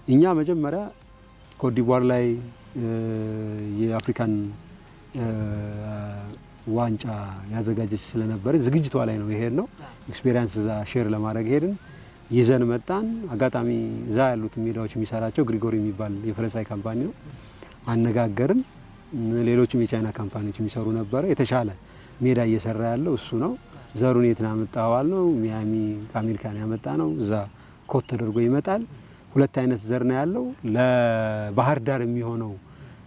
Speaker 3: እኛ መጀመሪያ ኮትዲቯር ላይ የአፍሪካን ዋንጫ ያዘጋጀች ስለነበረ ዝግጅቷ ላይ ነው የሄድ ነው። ኤክስፔሪንስ እዛ ሼር ለማድረግ ሄድን፣ ይዘን መጣን። አጋጣሚ እዛ ያሉት ሜዳዎች የሚሰራቸው ግሪጎሪ የሚባል የፈረንሳይ ካምፓኒ ነው። አነጋገርን። ሌሎችም የቻይና ካምፓኒዎች የሚሰሩ ነበረ። የተሻለ ሜዳ እየሰራ ያለው እሱ ነው። ዘሩን የት ነው ያመጣው ነው? ሚያሚ ከአሜሪካን ያመጣ ነው። እዛ ኮት ተደርጎ ይመጣል። ሁለት አይነት ዘር ነው ያለው። ለባህር ዳር የሚሆነው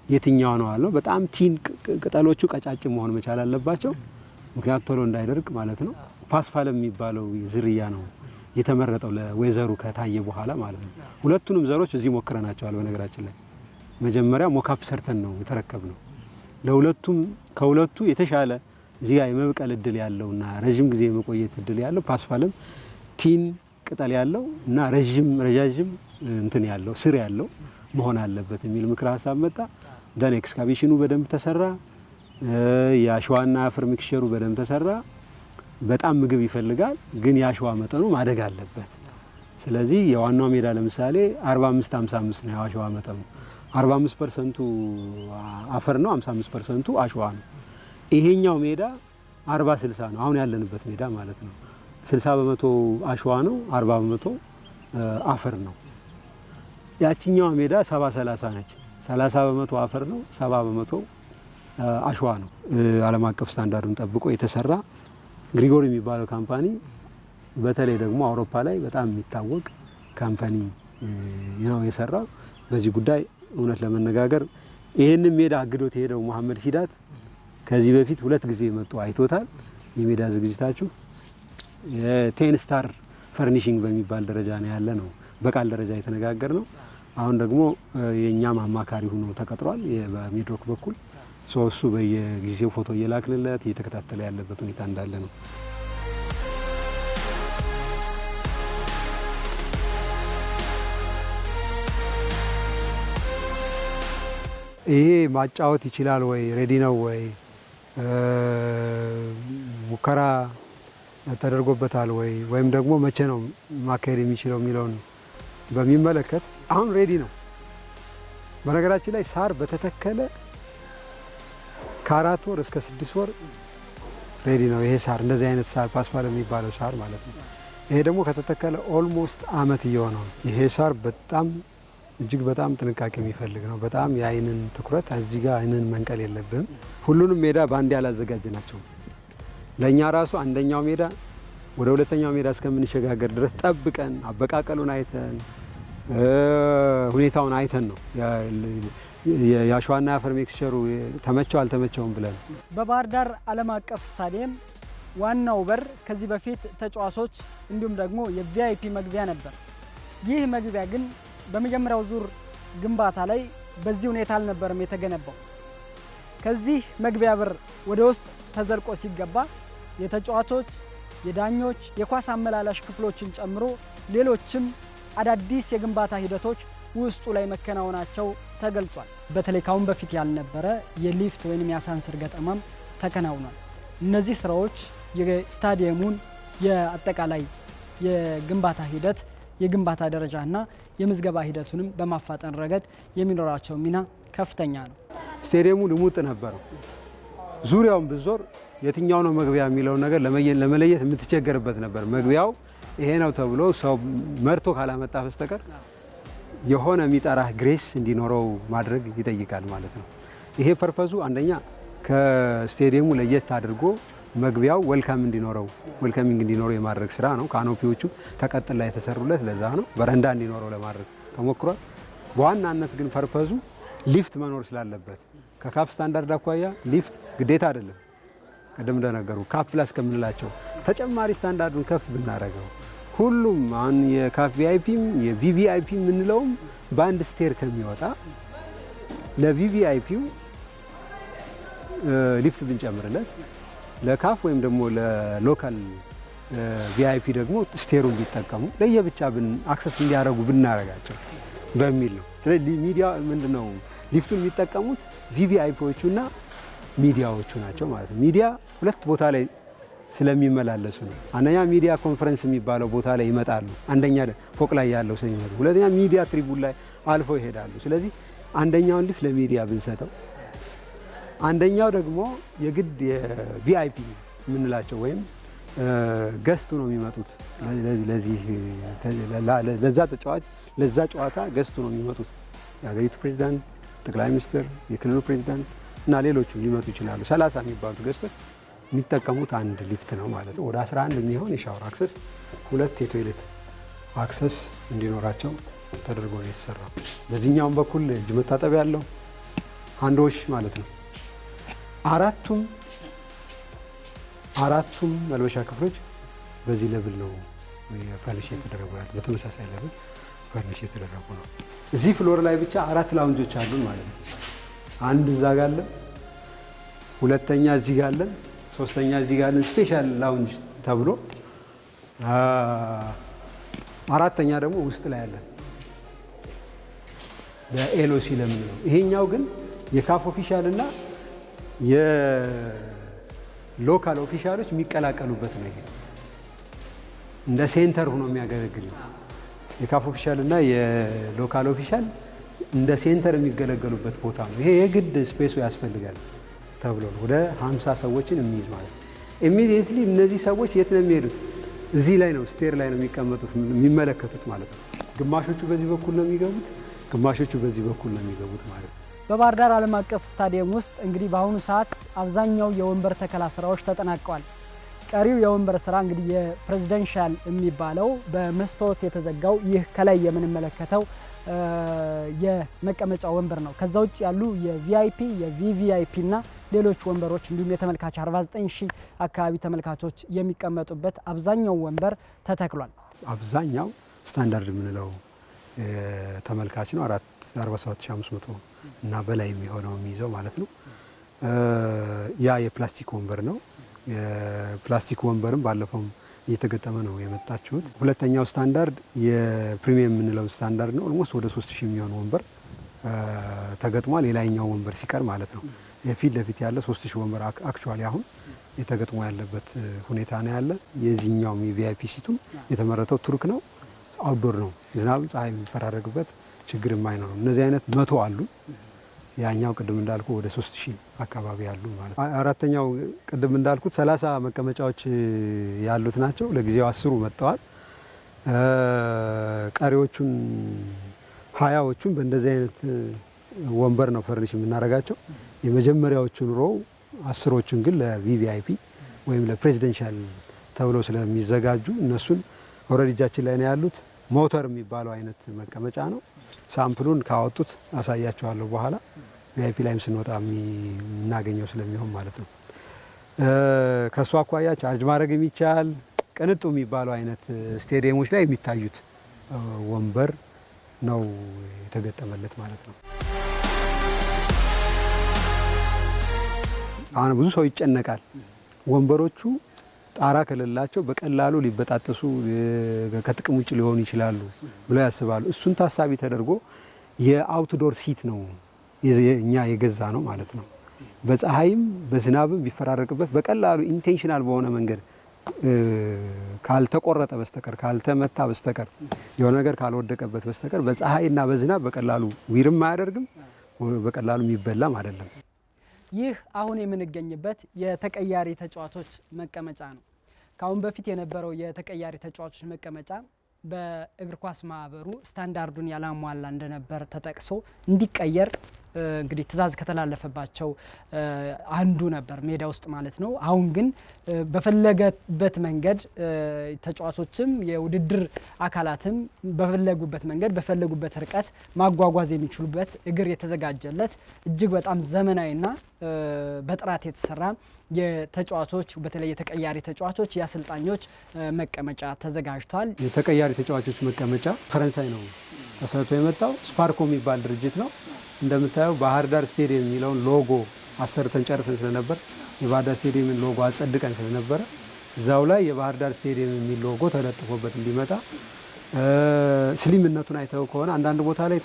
Speaker 3: የትኛው ነው አለው። በጣም ቲን ቅጠሎቹ ቀጫጭን መሆን መቻል አለባቸው፣ ምክንያቱም ቶሎ እንዳይደርቅ ማለት ነው። ፓስፋለም የሚባለው ዝርያ ነው የተመረጠው ለወይዘሩ ከታየ በኋላ ማለት ነው። ሁለቱንም ዘሮች እዚህ ሞክረናቸዋል። በነገራችን ላይ መጀመሪያ ሞካፕ ሰርተን ነው የተረከብነው። ለሁለቱም ከሁለቱ የተሻለ እዚህ ጋር የመብቀል እድል ያለውና ረጅም ጊዜ የመቆየት እድል ያለው ፓስፋለም ቲን ቅጠል ያለው እና ረዣዥም እንትን ያለው ስር ያለው መሆን አለበት የሚል ምክር ሀሳብ መጣ። ደን ኤክስካቬሽኑ በደንብ ተሰራ። የአሸዋና አፈር ሚክስቸሩ በደንብ ተሰራ። በጣም ምግብ ይፈልጋል፣ ግን የአሸዋ መጠኑ ማደግ አለበት። ስለዚህ የዋናው ሜዳ ለምሳሌ 45-55 ነው የአሸዋ መጠኑ። 45% አፈር ነው፣ 55% አሸዋ ነው። ይሄኛው ሜዳ 40-60 ነው፣ አሁን ያለንበት ሜዳ ማለት ነው። 60 በመቶ አሸዋ ነው፣ 40 በመቶ አፈር ነው። ያቺኛው ሜዳ 70-30 ነች። 30 በመቶ አፈር ነው፣ 70 በመቶ አሸዋ ነው። ዓለም አቀፍ ስታንዳርዱን ጠብቆ የተሰራ ግሪጎሪ የሚባለው ካምፓኒ በተለይ ደግሞ አውሮፓ ላይ በጣም የሚታወቅ ካምፓኒ ነው የሰራው። በዚህ ጉዳይ እውነት ለመነጋገር ይህንን ሜዳ አግዶት የሄደው መሐመድ ሲዳት ከዚህ በፊት 2 ጊዜ መጥቶ አይቶታል። የሜዳ ዝግጅታችሁ የ10 ስታር ፈርኒሽንግ በሚባል ደረጃ ነው ያለ ነው በቃል ደረጃ የተነጋገር ነው። አሁን ደግሞ የኛም አማካሪ ሆኖ ተቀጥሯል በሚድሮክ በኩል እሱ በየጊዜው ፎቶ እየላክንለት እየተከታተለ ያለበት ሁኔታ እንዳለ ነው። ይሄ ማጫወት ይችላል ወይ ሬዲ ነው ወይ ሙከራ ተደርጎበታል ወይ ወይም ደግሞ መቼ ነው ማካሄድ የሚችለው የሚለውን በሚመለከት አሁን ሬዲ ነው። በነገራችን ላይ ሳር በተተከለ ከ4 ወር እስከ 6 ወር ሬዲ ነው። ይሄ ሳር እንደዚህ አይነት ሳር ፓስፋለም የሚባለው ሳር ማለት ነው። ይሄ ደግሞ ከተተከለ ኦልሞስት አመት እየሆነው ነው። ይሄ ሳር በጣም እጅግ በጣም ጥንቃቄ የሚፈልግ ነው። በጣም የአይንን ትኩረት እዚህ ጋር አይንን መንቀል የለብንም። ሁሉንም ሜዳ በአንድ ያላዘጋጅናቸው ለእኛ ራሱ አንደኛው ሜዳ ወደ ሁለተኛው ሜዳ እስከምንሸጋገር ድረስ ጠብቀን አበቃቀሉን አይተን ሁኔታውን አይተን ነው የአሸዋና የአፈር ሚክስቸሩ ተመቸው አልተመቸውም ብለን።
Speaker 1: በባህር ዳር ዓለም አቀፍ ስታዲየም ዋናው በር ከዚህ በፊት ተጫዋቾች እንዲሁም ደግሞ የቪአይፒ መግቢያ ነበር። ይህ መግቢያ ግን በመጀመሪያው ዙር ግንባታ ላይ በዚህ ሁኔታ አልነበረም የተገነባው። ከዚህ መግቢያ በር ወደ ውስጥ ተዘልቆ ሲገባ የተጫዋቾች፣ የዳኞች፣ የኳስ አመላላሽ ክፍሎችን ጨምሮ ሌሎችም አዳዲስ የግንባታ ሂደቶች ውስጡ ላይ መከናወናቸው ተገልጿል። በተለይ ካሁን በፊት ያልነበረ የሊፍት ወይም የአሳንሰር ገጠማም ተከናውኗል። እነዚህ ስራዎች የስታዲየሙን የአጠቃላይ የግንባታ ሂደት የግንባታ ደረጃና የምዝገባ ሂደቱንም በማፋጠን ረገድ የሚኖራቸው ሚና ከፍተኛ ነው።
Speaker 3: ስታዲየሙ ልሙጥ ነበረው። ዙሪያውን ብዞር የትኛው ነው መግቢያ የሚለውን ነገር ለመለየት የምትቸገርበት ነበር። መግቢያው ይሄ ነው ተብሎ ሰው መርቶ ካላመጣ በስተቀር የሆነ የሚጠራህ ግሬስ እንዲኖረው ማድረግ ይጠይቃል ማለት ነው። ይሄ ፐርፐዙ አንደኛ ከስታዲየሙ ለየት አድርጎ መግቢያው ዌልካሚንግ እንዲኖረው የማድረግ ስራ ነው። ካኖፒዎቹ ተቀጥላ የተሰሩለት ለዛ ነው። በረንዳ እንዲኖረው ለማድረግ ተሞክሯል። በዋናነት ግን ፐርፐዙ ሊፍት መኖር ስላለበት ከካፍ ስታንዳርድ አኳያ ሊፍት ግዴታ አይደለም። ቀደም እንደነገሩ ካፍ ፕላስ ከምንላቸው ተጨማሪ ስታንዳርዱን ከፍ ብናደርገው ሁሉም አሁን የካፍ ቪአይፒም የቪቪአይፒ የምንለውም በአንድ ስቴር ከሚወጣ ለቪቪአይፒው ሊፍት ብንጨምርለት ለካፍ ወይም ደግሞ ለሎካል ቪአይፒ ደግሞ ስቴሩን ቢጠቀሙ ለየብቻ አክሰስ እንዲያደርጉ ብናረጋቸው በሚል ነው። ስለዚህ ሚዲያ ምንድነው ሊፍቱን የሚጠቀሙት ቪቪአይፒዎቹና ሚዲያዎቹ ናቸው ማለት ነው። ሚዲያ ሁለት ቦታ ላይ ስለሚመላለሱ ነው። አንደኛ ሚዲያ ኮንፈረንስ የሚባለው ቦታ ላይ ይመጣሉ። አንደኛ ፎቅ ላይ ያለው ሰው ይመጣሉ። ሁለተኛ ሚዲያ ትሪቡን ላይ አልፎ ይሄዳሉ። ስለዚህ አንደኛውን ሊፍት ለሚዲያ ብንሰጠው፣ አንደኛው ደግሞ የግድ የቪአይፒ የምንላቸው ወይም ገስቱ ነው የሚመጡት። ለዛ ተጫዋች ለዛ ጨዋታ ገስቱ ነው የሚመጡት። የሀገሪቱ ፕሬዚዳንት፣ ጠቅላይ ሚኒስትር፣ የክልሉ ፕሬዚዳንት እና ሌሎቹ ሊመጡ ይችላሉ። 30 የሚባሉት ገስቶች የሚጠቀሙት አንድ ሊፍት ነው ማለት ነው። ወደ 11 የሚሆን የሻወር አክሰስ፣ 2 የቶይሌት አክሰስ እንዲኖራቸው ተደርጎ ነው የተሰራው። በዚህኛውም በኩል እጅ መታጠቢያ ያለው ሃንድ ዋሽ ማለት ነው። አራቱም መልበሻ ክፍሎች በዚህ ሌቭል ነው ፈርኒሽ የተደረጉ ያሉ፣ በተመሳሳይ ሌቭል ፈርኒሽ የተደረጉ ነው። እዚህ ፍሎር ላይ ብቻ 4 ላውንጆች አሉን ማለት ነው። አንድ እዛ ጋር አለ፣ ሁለተኛ እዚህ ጋር አለን፣ ሶስተኛ እዚህ ጋር አለን ስፔሻል ላውንጅ ተብሎ፣ አራተኛ ደግሞ ውስጥ ላይ አለን በኤልኦሲ ለምንለው። ይሄኛው ግን የካፍ ኦፊሻል እና የሎካል ኦፊሻሎች የሚቀላቀሉበት ነው። ይሄ እንደ ሴንተር ሆኖ የሚያገለግል የካፍ ኦፊሻል እና የሎካል ኦፊሻል እንደ ሴንተር የሚገለገሉበት ቦታ ነው። ይሄ የግድ ስፔሱ ያስፈልጋል ተብሎ ነው ወደ 50 ሰዎችን የሚይዝ ማለት ነው። ኢሚዲየትሊ እነዚህ ሰዎች የት ነው የሚሄዱት? እዚህ ላይ ነው ስቴር ላይ ነው የሚቀመጡት የሚመለከቱት ማለት ነው። ግማሾቹ በዚህ በኩል ነው የሚገቡት፣ ግማሾቹ በዚህ በኩል ነው የሚገቡት ማለት ነው።
Speaker 1: በባህር ዳር ዓለም አቀፍ ስታዲየም ውስጥ እንግዲህ በአሁኑ ሰዓት አብዛኛው የወንበር ተከላ ስራዎች ተጠናቀዋል። ቀሪው የወንበር ስራ እንግዲህ የፕሬዚደንሻል የሚባለው በመስታወት የተዘጋው ይህ ከላይ የምንመለከተው የመቀመጫ ወንበር ነው። ከዛ ውጭ ያሉ የቪአይፒ የቪቪአይፒ እና ሌሎች ወንበሮች እንዲሁም የተመልካች 49,000 አካባቢ ተመልካቾች የሚቀመጡበት አብዛኛው ወንበር ተተክሏል።
Speaker 3: አብዛኛው ስታንዳርድ የምንለው ተመልካች ነው 47,500 እና በላይ የሚሆነው የሚይዘው ማለት ነው። ያ የፕላስቲክ ወንበር ነው። የፕላስቲክ ወንበርም ባለፈውም እየተገጠመ ነው የመጣችሁት። ሁለተኛው ስታንዳርድ የፕሪሚየም የምንለው ስታንዳርድ ነው። ኦልሞስት ወደ 3000 የሚሆን ወንበር ተገጥሟል። የላይኛው ወንበር ሲቀር ማለት ነው። የፊት ለፊት ያለ 3000 ወንበር አክቹዋሊ አሁን የተገጥሞ ያለበት ሁኔታ ነው ያለ። የዚህኛው የቪአይፒ ሲቱም የተመረተው ቱርክ ነው። አውትዶር ነው። ዝናብ ፀሐይ የሚፈራረግበት ችግር የማይኖር ነው። እነዚህ አይነት 100 አሉ። ያኛው ቅድም እንዳልኩ ወደ 3000 አካባቢ ያሉ ማለት ነው። አራተኛው ቅድም እንዳልኩት 30 መቀመጫዎች ያሉት ናቸው። ለጊዜው 10 መጥተዋል። ቀሪዎቹን 20ዎቹን በእንደዚህ አይነት ወንበር ነው ፈርኒሽ የምናደርጋቸው። የመጀመሪያዎቹን ሮው 10ዎቹን ግን ለቪቪአይፒ ወይም ለፕሬዚደንሻል ተብለው ስለሚዘጋጁ እነሱን ኦልሬዲ እጃችን ላይ ነው ያሉት። ሞተር የሚባለው አይነት መቀመጫ ነው። ሳምፕሉን ካወጡት አሳያቸዋለሁ በኋላ ቪአይፒ ላይም ስንወጣ የምናገኘው ስለሚሆን ማለት ነው። ከእሱ አኳያ ቻርጅ ማድረግ የሚቻል ቅንጡ የሚባለው አይነት ስቴዲየሞች ላይ የሚታዩት ወንበር ነው የተገጠመለት ማለት ነው። አሁን ብዙ ሰው ይጨነቃል። ወንበሮቹ ጣራ ከሌላቸው በቀላሉ ሊበጣጠሱ ከጥቅም ውጭ ሊሆኑ ይችላሉ ብለው ያስባሉ። እሱን ታሳቢ ተደርጎ የአውትዶር ሲት ነው እኛ የገዛ ነው ማለት ነው። በፀሐይም በዝናብም ቢፈራረቅበት በቀላሉ ኢንቴንሽናል በሆነ መንገድ ካልተቆረጠ በስተቀር ካልተመታ በስተቀር የሆነ ነገር ካልወደቀበት በስተቀር በፀሐይና በዝናብ በቀላሉ ዊርም አያደርግም፣ በቀላሉ የሚበላም አይደለም።
Speaker 1: ይህ አሁን የምንገኝበት የተቀያሪ ተጫዋቾች መቀመጫ ነው። ከአሁን በፊት የነበረው የተቀያሪ ተጫዋቾች መቀመጫ በእግር ኳስ ማህበሩ ስታንዳርዱን ያላሟላ እንደነበር ተጠቅሶ እንዲቀየር እንግዲህ ትዕዛዝ ከተላለፈባቸው አንዱ ነበር፣ ሜዳ ውስጥ ማለት ነው። አሁን ግን በፈለገበት መንገድ ተጫዋቾችም የውድድር አካላትም በፈለጉበት መንገድ በፈለጉበት ርቀት ማጓጓዝ የሚችሉበት እግር የተዘጋጀለት እጅግ በጣም ዘመናዊና በጥራት የተሰራ የተጫዋቾች በተለይ የተቀያሪ ተጫዋቾች የአሰልጣኞች መቀመጫ ተዘጋጅቷል። የተቀያሪ ተጫዋቾች መቀመጫ ፈረንሳይ ነው ተሰርቶ የመጣው። ስፓርኮ የሚባል ድርጅት ነው። እንደምታየው ባህር ዳር ስቴዲየም የሚለውን ሎጎ አሰርተን ጨርሰን ስለነበር የባህር ዳር ስቴዲየምን ሎጎ አጸድቀን ስለነበረ እዛው ላይ የባህር ዳር ስቴዲየም የሚል ሎጎ ተለጥፎበት እንዲመጣ ስሊምነቱን አይተው ከሆነ አንዳንድ ቦታ ላይ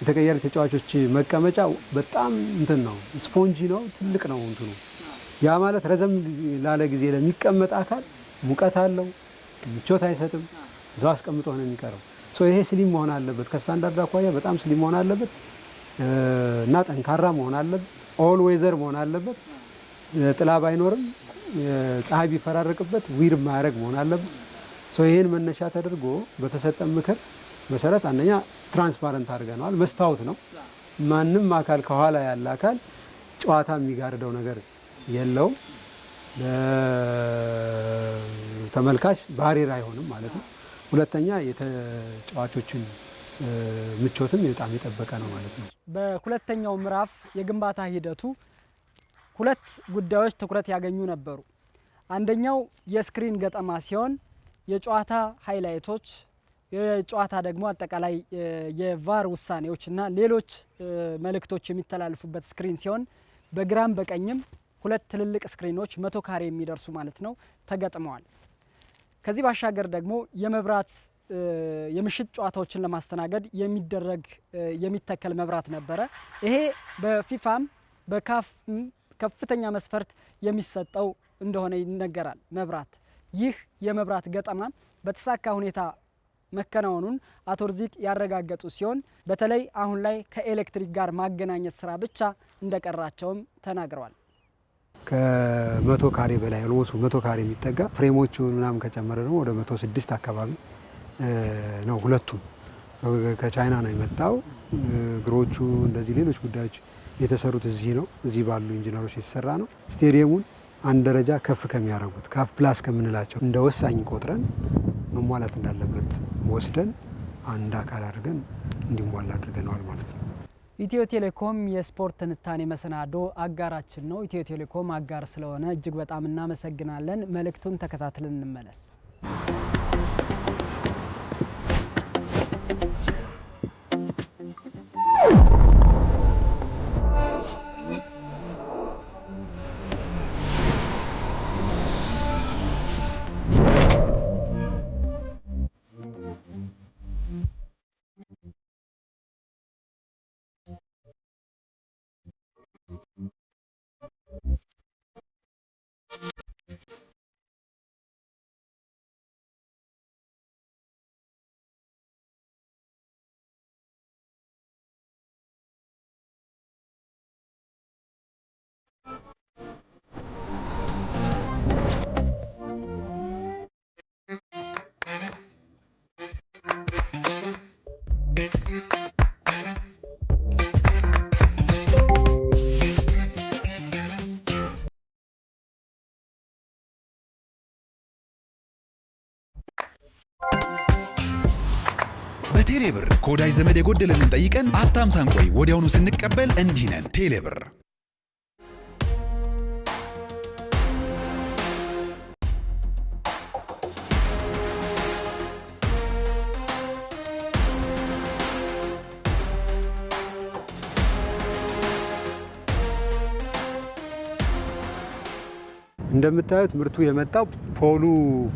Speaker 1: የተቀያሪ ተጫዋቾች መቀመጫ በጣም እንትን ነው፣ ስፖንጂ ነው፣ ትልቅ ነው እንትኑ። ያ ማለት ረዘም ላለ ጊዜ ለሚቀመጥ አካል ሙቀት አለው፣ ምቾት አይሰጥም፣ እዛው አስቀምጦ ነው የሚቀረው። ይሄ ስሊም መሆን አለበት። ከስታንዳርድ አኳያ በጣም ስሊም መሆን አለበት እና ጠንካራ መሆን አለበት። ኦል ዌዘር መሆን አለበት። ጥላ ባይኖርም ፀሐይ ቢፈራረቅበት ዊር ማያደርግ መሆን አለበት። ይሄን መነሻ ተደርጎ በተሰጠ ምክር መሰረት አንደኛ ትራንስፓረንት አድርገነዋል። መስታወት ነው። ማንም አካል ከኋላ ያለ አካል ጨዋታ የሚጋርደው ነገር የለውም። ተመልካች ባሪር አይሆንም ማለት ነው።
Speaker 3: ሁለተኛ የተጫዋቾችን ምቾትም በጣም የጠበቀ ነው ማለት ነው።
Speaker 1: በሁለተኛው ምዕራፍ የግንባታ ሂደቱ ሁለት ጉዳዮች ትኩረት ያገኙ ነበሩ። አንደኛው የስክሪን ገጠማ ሲሆን የጨዋታ ሃይላይቶች፣ የጨዋታ ደግሞ አጠቃላይ የቫር ውሳኔዎችና ሌሎች መልእክቶች የሚተላለፉበት ስክሪን ሲሆን በግራም በቀኝም ሁለት ትልልቅ ስክሪኖች 100 ካሬ የሚደርሱ ማለት ነው ተገጥመዋል። ከዚህ ባሻገር ደግሞ የመብራት የምሽት ጨዋታዎችን ለማስተናገድ የሚተከል መብራት ነበረ። ይሄ በፊፋም በካፍም ከፍተኛ መስፈርት የሚሰጠው እንደሆነ ይነገራል። መብራት ይህ የመብራት ገጠማ በተሳካ ሁኔታ መከናወኑን አቶ ርዚቅ ያረጋገጡ ሲሆን በተለይ አሁን ላይ ከኤሌክትሪክ ጋር ማገናኘት ስራ ብቻ እንደቀራቸውም ተናግረዋል።
Speaker 3: ከ100 ካሬ በላይ ኦልሞስት 100 ካሬ የሚጠጋ ፍሬሞቹ ምናምን ከጨመረ ደግሞ ወደ 106 አካባቢ ነው። ሁለቱም ከቻይና ነው የመጣው። እግሮቹ እንደዚህ ሌሎች ጉዳዮች የተሰሩት እዚህ ነው። እዚህ ባሉ ኢንጂነሮች የተሰራ ነው። ስቴዲየሙን አንድ ደረጃ ከፍ ከሚያደርጉት ካፍ ፕላስ ከምንላቸው እንደ ወሳኝ ቆጥረን መሟላት እንዳለበት ወስደን አንድ አካል አድርገን እንዲሟላ አድርገነዋል ማለት ነው።
Speaker 1: ኢትዮ ቴሌኮም የስፖርት ትንታኔ መሰናዶ አጋራችን ነው። ኢትዮ ቴሌኮም አጋር ስለሆነ እጅግ በጣም እናመሰግናለን። መልእክቱን ተከታትለን እንመለስ።
Speaker 2: በቴሌብር ከወዳጅ ዘመድ የጎደለንን ጠይቀን አፍታም ሳንቆይ ወዲያውኑ ስንቀበል እንዲህ ነን። ቴሌብር
Speaker 3: እንደምታዩት ምርቱ የመጣው ፖሉ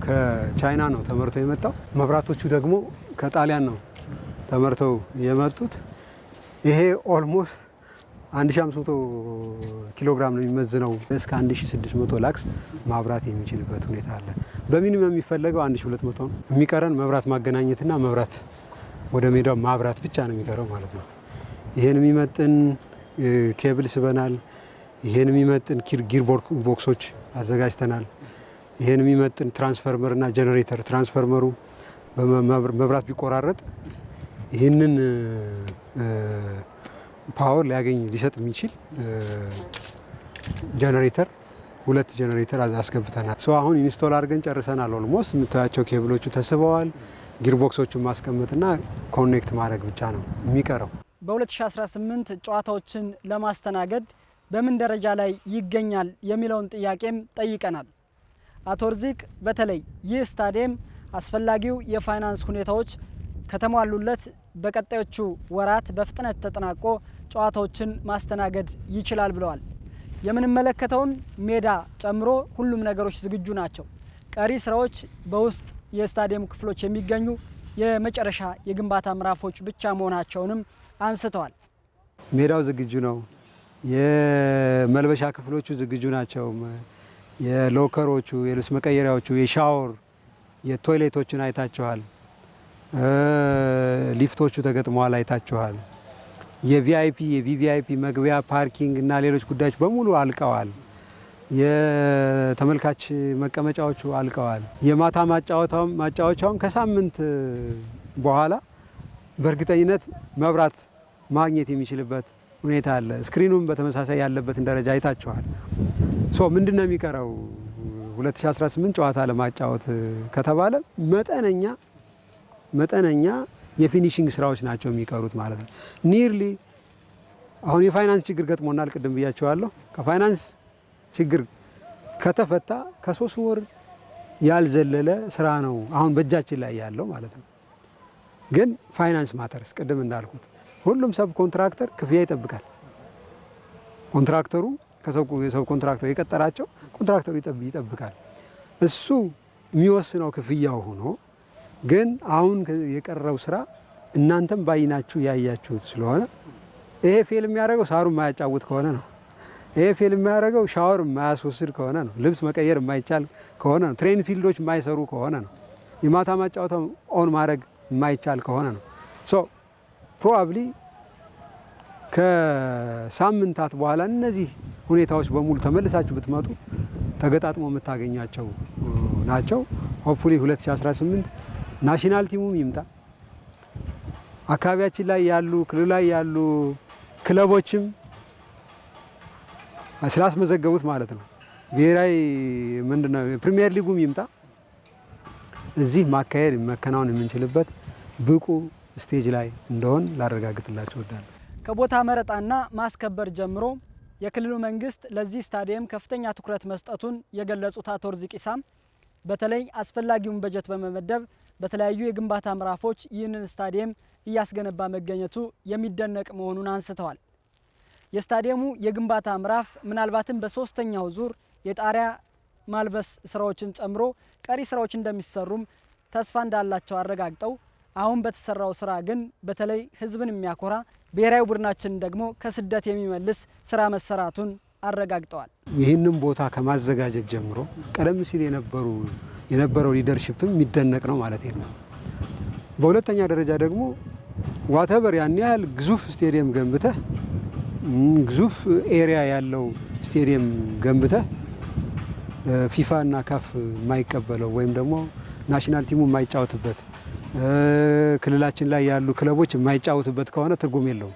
Speaker 3: ከቻይና ነው ተመርቶ የመጣው። መብራቶቹ ደግሞ ከጣሊያን ነው ተመርተው የመጡት። ይሄ ኦልሞስት 1500 ኪሎ ግራም ነው የሚመዝነው። እስከ 1600 ላክስ ማብራት የሚችልበት ሁኔታ አለ። በሚኒመም የሚፈለገው 1200 ነው። የሚቀረን መብራት ማገናኘትና መብራት ወደ ሜዳው ማብራት ብቻ ነው የሚቀረው ማለት ነው። ይሄን የሚመጥን ኬብል ስበናል። ይሄን የሚመጥን ጊር ቦክሶች አዘጋጅተናል። ይሄን የሚመጥን ትራንስፈርመር እና ጄኔሬተር፣ ትራንስፈርመሩ መብራት ቢቆራረጥ ይህንን ፓወር ሊሰጥ የሚችል ጄኔሬተር፣ 2 ጄኔሬተር አስገብተናል። አሁን ኢንስቶል አድርገን ጨርሰናል። ኦልሞስት የምታያቸው ኬብሎቹ ተስበዋል። ጊርቦክሶቹን ማስቀመጥና ኮኔክት ማድረግ ብቻ ነው የሚቀረው።
Speaker 1: በ2018 ጨዋታዎችን ለማስተናገድ በምን ደረጃ ላይ ይገኛል የሚለውን ጥያቄም ጠይቀናል። አቶ ርዚቅ በተለይ ይህ ስታዲየም አስፈላጊው የፋይናንስ ሁኔታዎች ከተሟሉለት በቀጣዮቹ ወራት በፍጥነት ተጠናቆ ጨዋታዎችን ማስተናገድ ይችላል ብለዋል። የምንመለከተውን ሜዳ ጨምሮ ሁሉም ነገሮች ዝግጁ ናቸው። ቀሪ ስራዎች በውስጥ የስታዲየም ክፍሎች የሚገኙ የመጨረሻ የግንባታ ምዕራፎች ብቻ መሆናቸውንም አንስተዋል።
Speaker 3: ሜዳው ዝግጁ ነው። የመልበሻ ክፍሎቹ ዝግጁ ናቸው። የሎከሮቹ፣ የልብስ መቀየሪያዎቹ፣ የሻወር፣ የቶይሌቶችን አይታችኋል። ሊፍቶቹ ተገጥመዋል አይታችኋል። የቪአይፒ የቪቪአይፒ መግቢያ ፓርኪንግ እና ሌሎች ጉዳዮች በሙሉ አልቀዋል። የተመልካች መቀመጫዎቹ አልቀዋል። የማታ ማጫወቻውም ከሳምንት በኋላ በእርግጠኝነት መብራት ማግኘት የሚችልበት ሁኔታ አለ። ስክሪኑም በተመሳሳይ ያለበትን ደረጃ አይታችኋል። ምንድነው የሚቀረው? 2018 ጨዋታ ለማጫወት ከተባለ መጠነኛ መጠነኛ የፊኒሺንግ ስራዎች ናቸው የሚቀሩት ማለት ነው። ኒርሊ አሁን የፋይናንስ ችግር ገጥሞናል፣ ቅድም ብያቸዋለሁ። ከፋይናንስ ችግር ከተፈታ ከ3 ወር ያልዘለለ ስራ ነው አሁን በእጃችን ላይ ያለው ማለት ነው። ግን ፋይናንስ ማተርስ ቅድም እንዳልኩት ሁሉም ሰብ ኮንትራክተር ክፍያ ይጠብቃል። ኮንትራክተሩ ከሰብ ኮንትራክተር የቀጠራቸው ኮንትራክተሩ ይጠብቃል። እሱ የሚወስነው ክፍያው ሆኖ ግን አሁን የቀረው ስራ እናንተም ባይናችሁ ያያችሁት ስለሆነ ይሄ ፌል የሚያደርገው ሳሩ የማያጫውት ከሆነ ነው። ይሄ ፌል የሚያደርገው ሻወር የማያስወስድ ከሆነ ነው። ልብስ መቀየር የማይቻል ከሆነ ነው። ትሬን ፊልዶች የማይሰሩ ከሆነ ነው። የማታ ማጫወታ ኦን ማድረግ የማይቻል ከሆነ ነው። ሶ ፕሮባብሊ ከሳምንታት በኋላ እነዚህ ሁኔታዎች በሙሉ ተመልሳችሁ ብትመጡ ተገጣጥሞ የምታገኛቸው ናቸው። ሆፕፉሊ 2018 ናሽናል ቲሙም ይምጣ፣ አካባቢያችን ላይ ያሉ ክልል ላይ ያሉ ክለቦችም ስላስመዘገቡት ማለት ነው ብሔራዊ ምንድነው ፕሪሚየር ሊጉም ይምጣ። እዚህ ማካሄድ መከናወን የምንችልበት ብቁ ስቴጅ ላይ እንደሆን ላረጋግጥላችሁ እወዳለሁ።
Speaker 1: ከቦታ መረጣና ማስከበር ጀምሮ የክልሉ መንግስት ለዚህ ስታዲየም ከፍተኛ ትኩረት መስጠቱን የገለጹት አቶ ርዚቅ ኢሳም በተለይ አስፈላጊውን በጀት በመመደብ በተለያዩ የግንባታ ምዕራፎች ይህንን ስታዲየም እያስገነባ መገኘቱ የሚደነቅ መሆኑን አንስተዋል። የስታዲየሙ የግንባታ ምዕራፍ ምናልባትም በሶስተኛው ዙር የጣሪያ ማልበስ ስራዎችን ጨምሮ ቀሪ ስራዎች እንደሚሰሩም ተስፋ እንዳላቸው አረጋግጠው አሁን በተሰራው ስራ ግን በተለይ ህዝብን የሚያኮራ ብሔራዊ ቡድናችን ደግሞ ከስደት የሚመልስ ስራ መሰራቱን አረጋግጠዋል።
Speaker 3: ይህንን ቦታ ከማዘጋጀት ጀምሮ ቀደም ሲል የነበረው ሊደርሺፕም የሚደነቅ ነው ማለት ነው። በሁለተኛ ደረጃ ደግሞ ዋተበር ያን ያህል ግዙፍ ስቴዲየም ገንብተህ ግዙፍ ኤሪያ ያለው ስቴዲየም ገንብተህ ፊፋ እና ካፍ የማይቀበለው ወይም ደግሞ ናሽናል ቲሙ የማይጫወትበት ክልላችን ላይ ያሉ ክለቦች የማይጫወቱበት ከሆነ ትርጉም የለውም።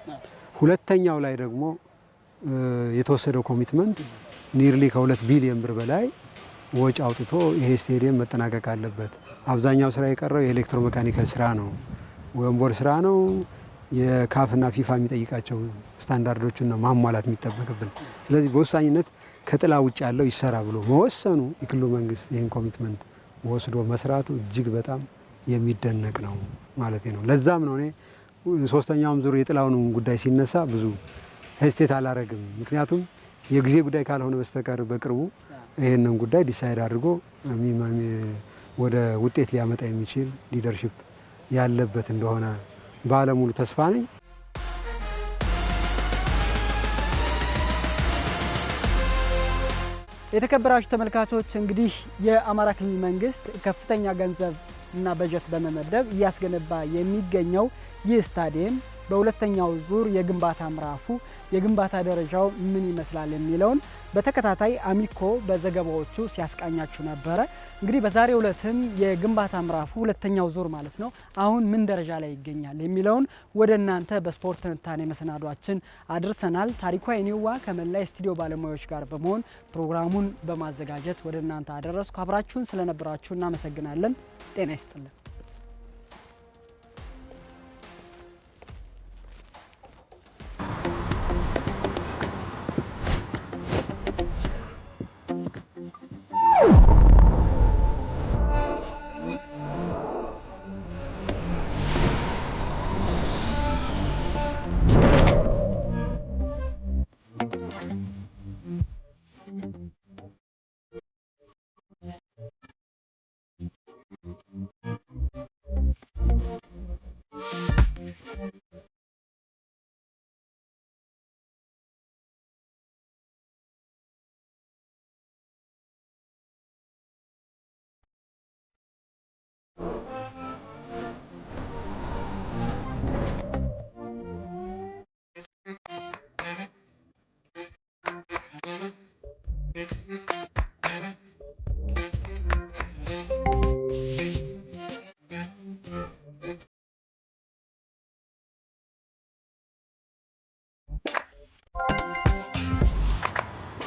Speaker 3: ሁለተኛው ላይ ደግሞ የተወሰደው ኮሚትመንት ኒርሊ ከ2 ቢሊዮን ብር በላይ ወጪ አውጥቶ ይሄ ስቴዲየም መጠናቀቅ አለበት። አብዛኛው ስራ የቀረው የኤሌክትሮሜካኒካል ስራ ነው፣ ወንበር ስራ ነው። የካፍና ፊፋ የሚጠይቃቸው ስታንዳርዶችን ነው ማሟላት የሚጠበቅብን። ስለዚህ በወሳኝነት ከጥላ ውጭ ያለው ይሰራ ብሎ መወሰኑ የክልሉ መንግስት ይህን ኮሚትመንት ወስዶ መስራቱ እጅግ በጣም የሚደነቅ ነው ማለት ነው። ለዛም ነው እኔ ሶስተኛውም ዙር የጥላውን ጉዳይ ሲነሳ ብዙ ሄስቴት አላረግም። ምክንያቱም የጊዜ ጉዳይ ካልሆነ በስተቀር በቅርቡ ይህንን ጉዳይ ዲሳይድ አድርጎ ወደ ውጤት ሊያመጣ የሚችል ሊደርሺፕ ያለበት እንደሆነ ባለሙሉ ተስፋ ነኝ።
Speaker 1: የተከበራችሁ ተመልካቾች እንግዲህ የአማራ ክልል መንግስት ከፍተኛ ገንዘብ እና በጀት በመመደብ እያስገነባ የሚገኘው ይህ ስታዲየም በሁለተኛው ዙር የግንባታ ምዕራፉ የግንባታ ደረጃው ምን ይመስላል የሚለውን በተከታታይ አሚኮ በዘገባዎቹ ሲያስቃኛችሁ ነበረ። እንግዲህ በዛሬው ዕለትም የግንባታ ምዕራፉ ሁለተኛው ዙር ማለት ነው አሁን ምን ደረጃ ላይ ይገኛል የሚለውን ወደ እናንተ በስፖርት ትንታኔ መሰናዷችን አድርሰናል። ታሪኩ አይኔዋ ከመላ ስቱዲዮ ባለሙያዎች ጋር በመሆን ፕሮግራሙን በማዘጋጀት ወደ እናንተ አደረስኩ። አብራችሁን ስለነበራችሁ እናመሰግናለን። ጤና ይስጥልን።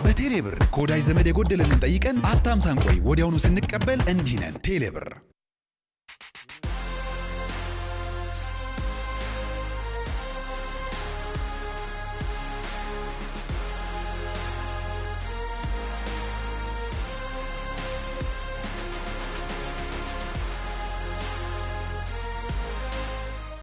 Speaker 2: በቴሌብር ከወዳጅ ዘመድ የጎደለንን ጠይቀን አፍታም ሳንቆይ ወዲያውኑ ስንቀበል እንዲህ ነን። ቴሌብር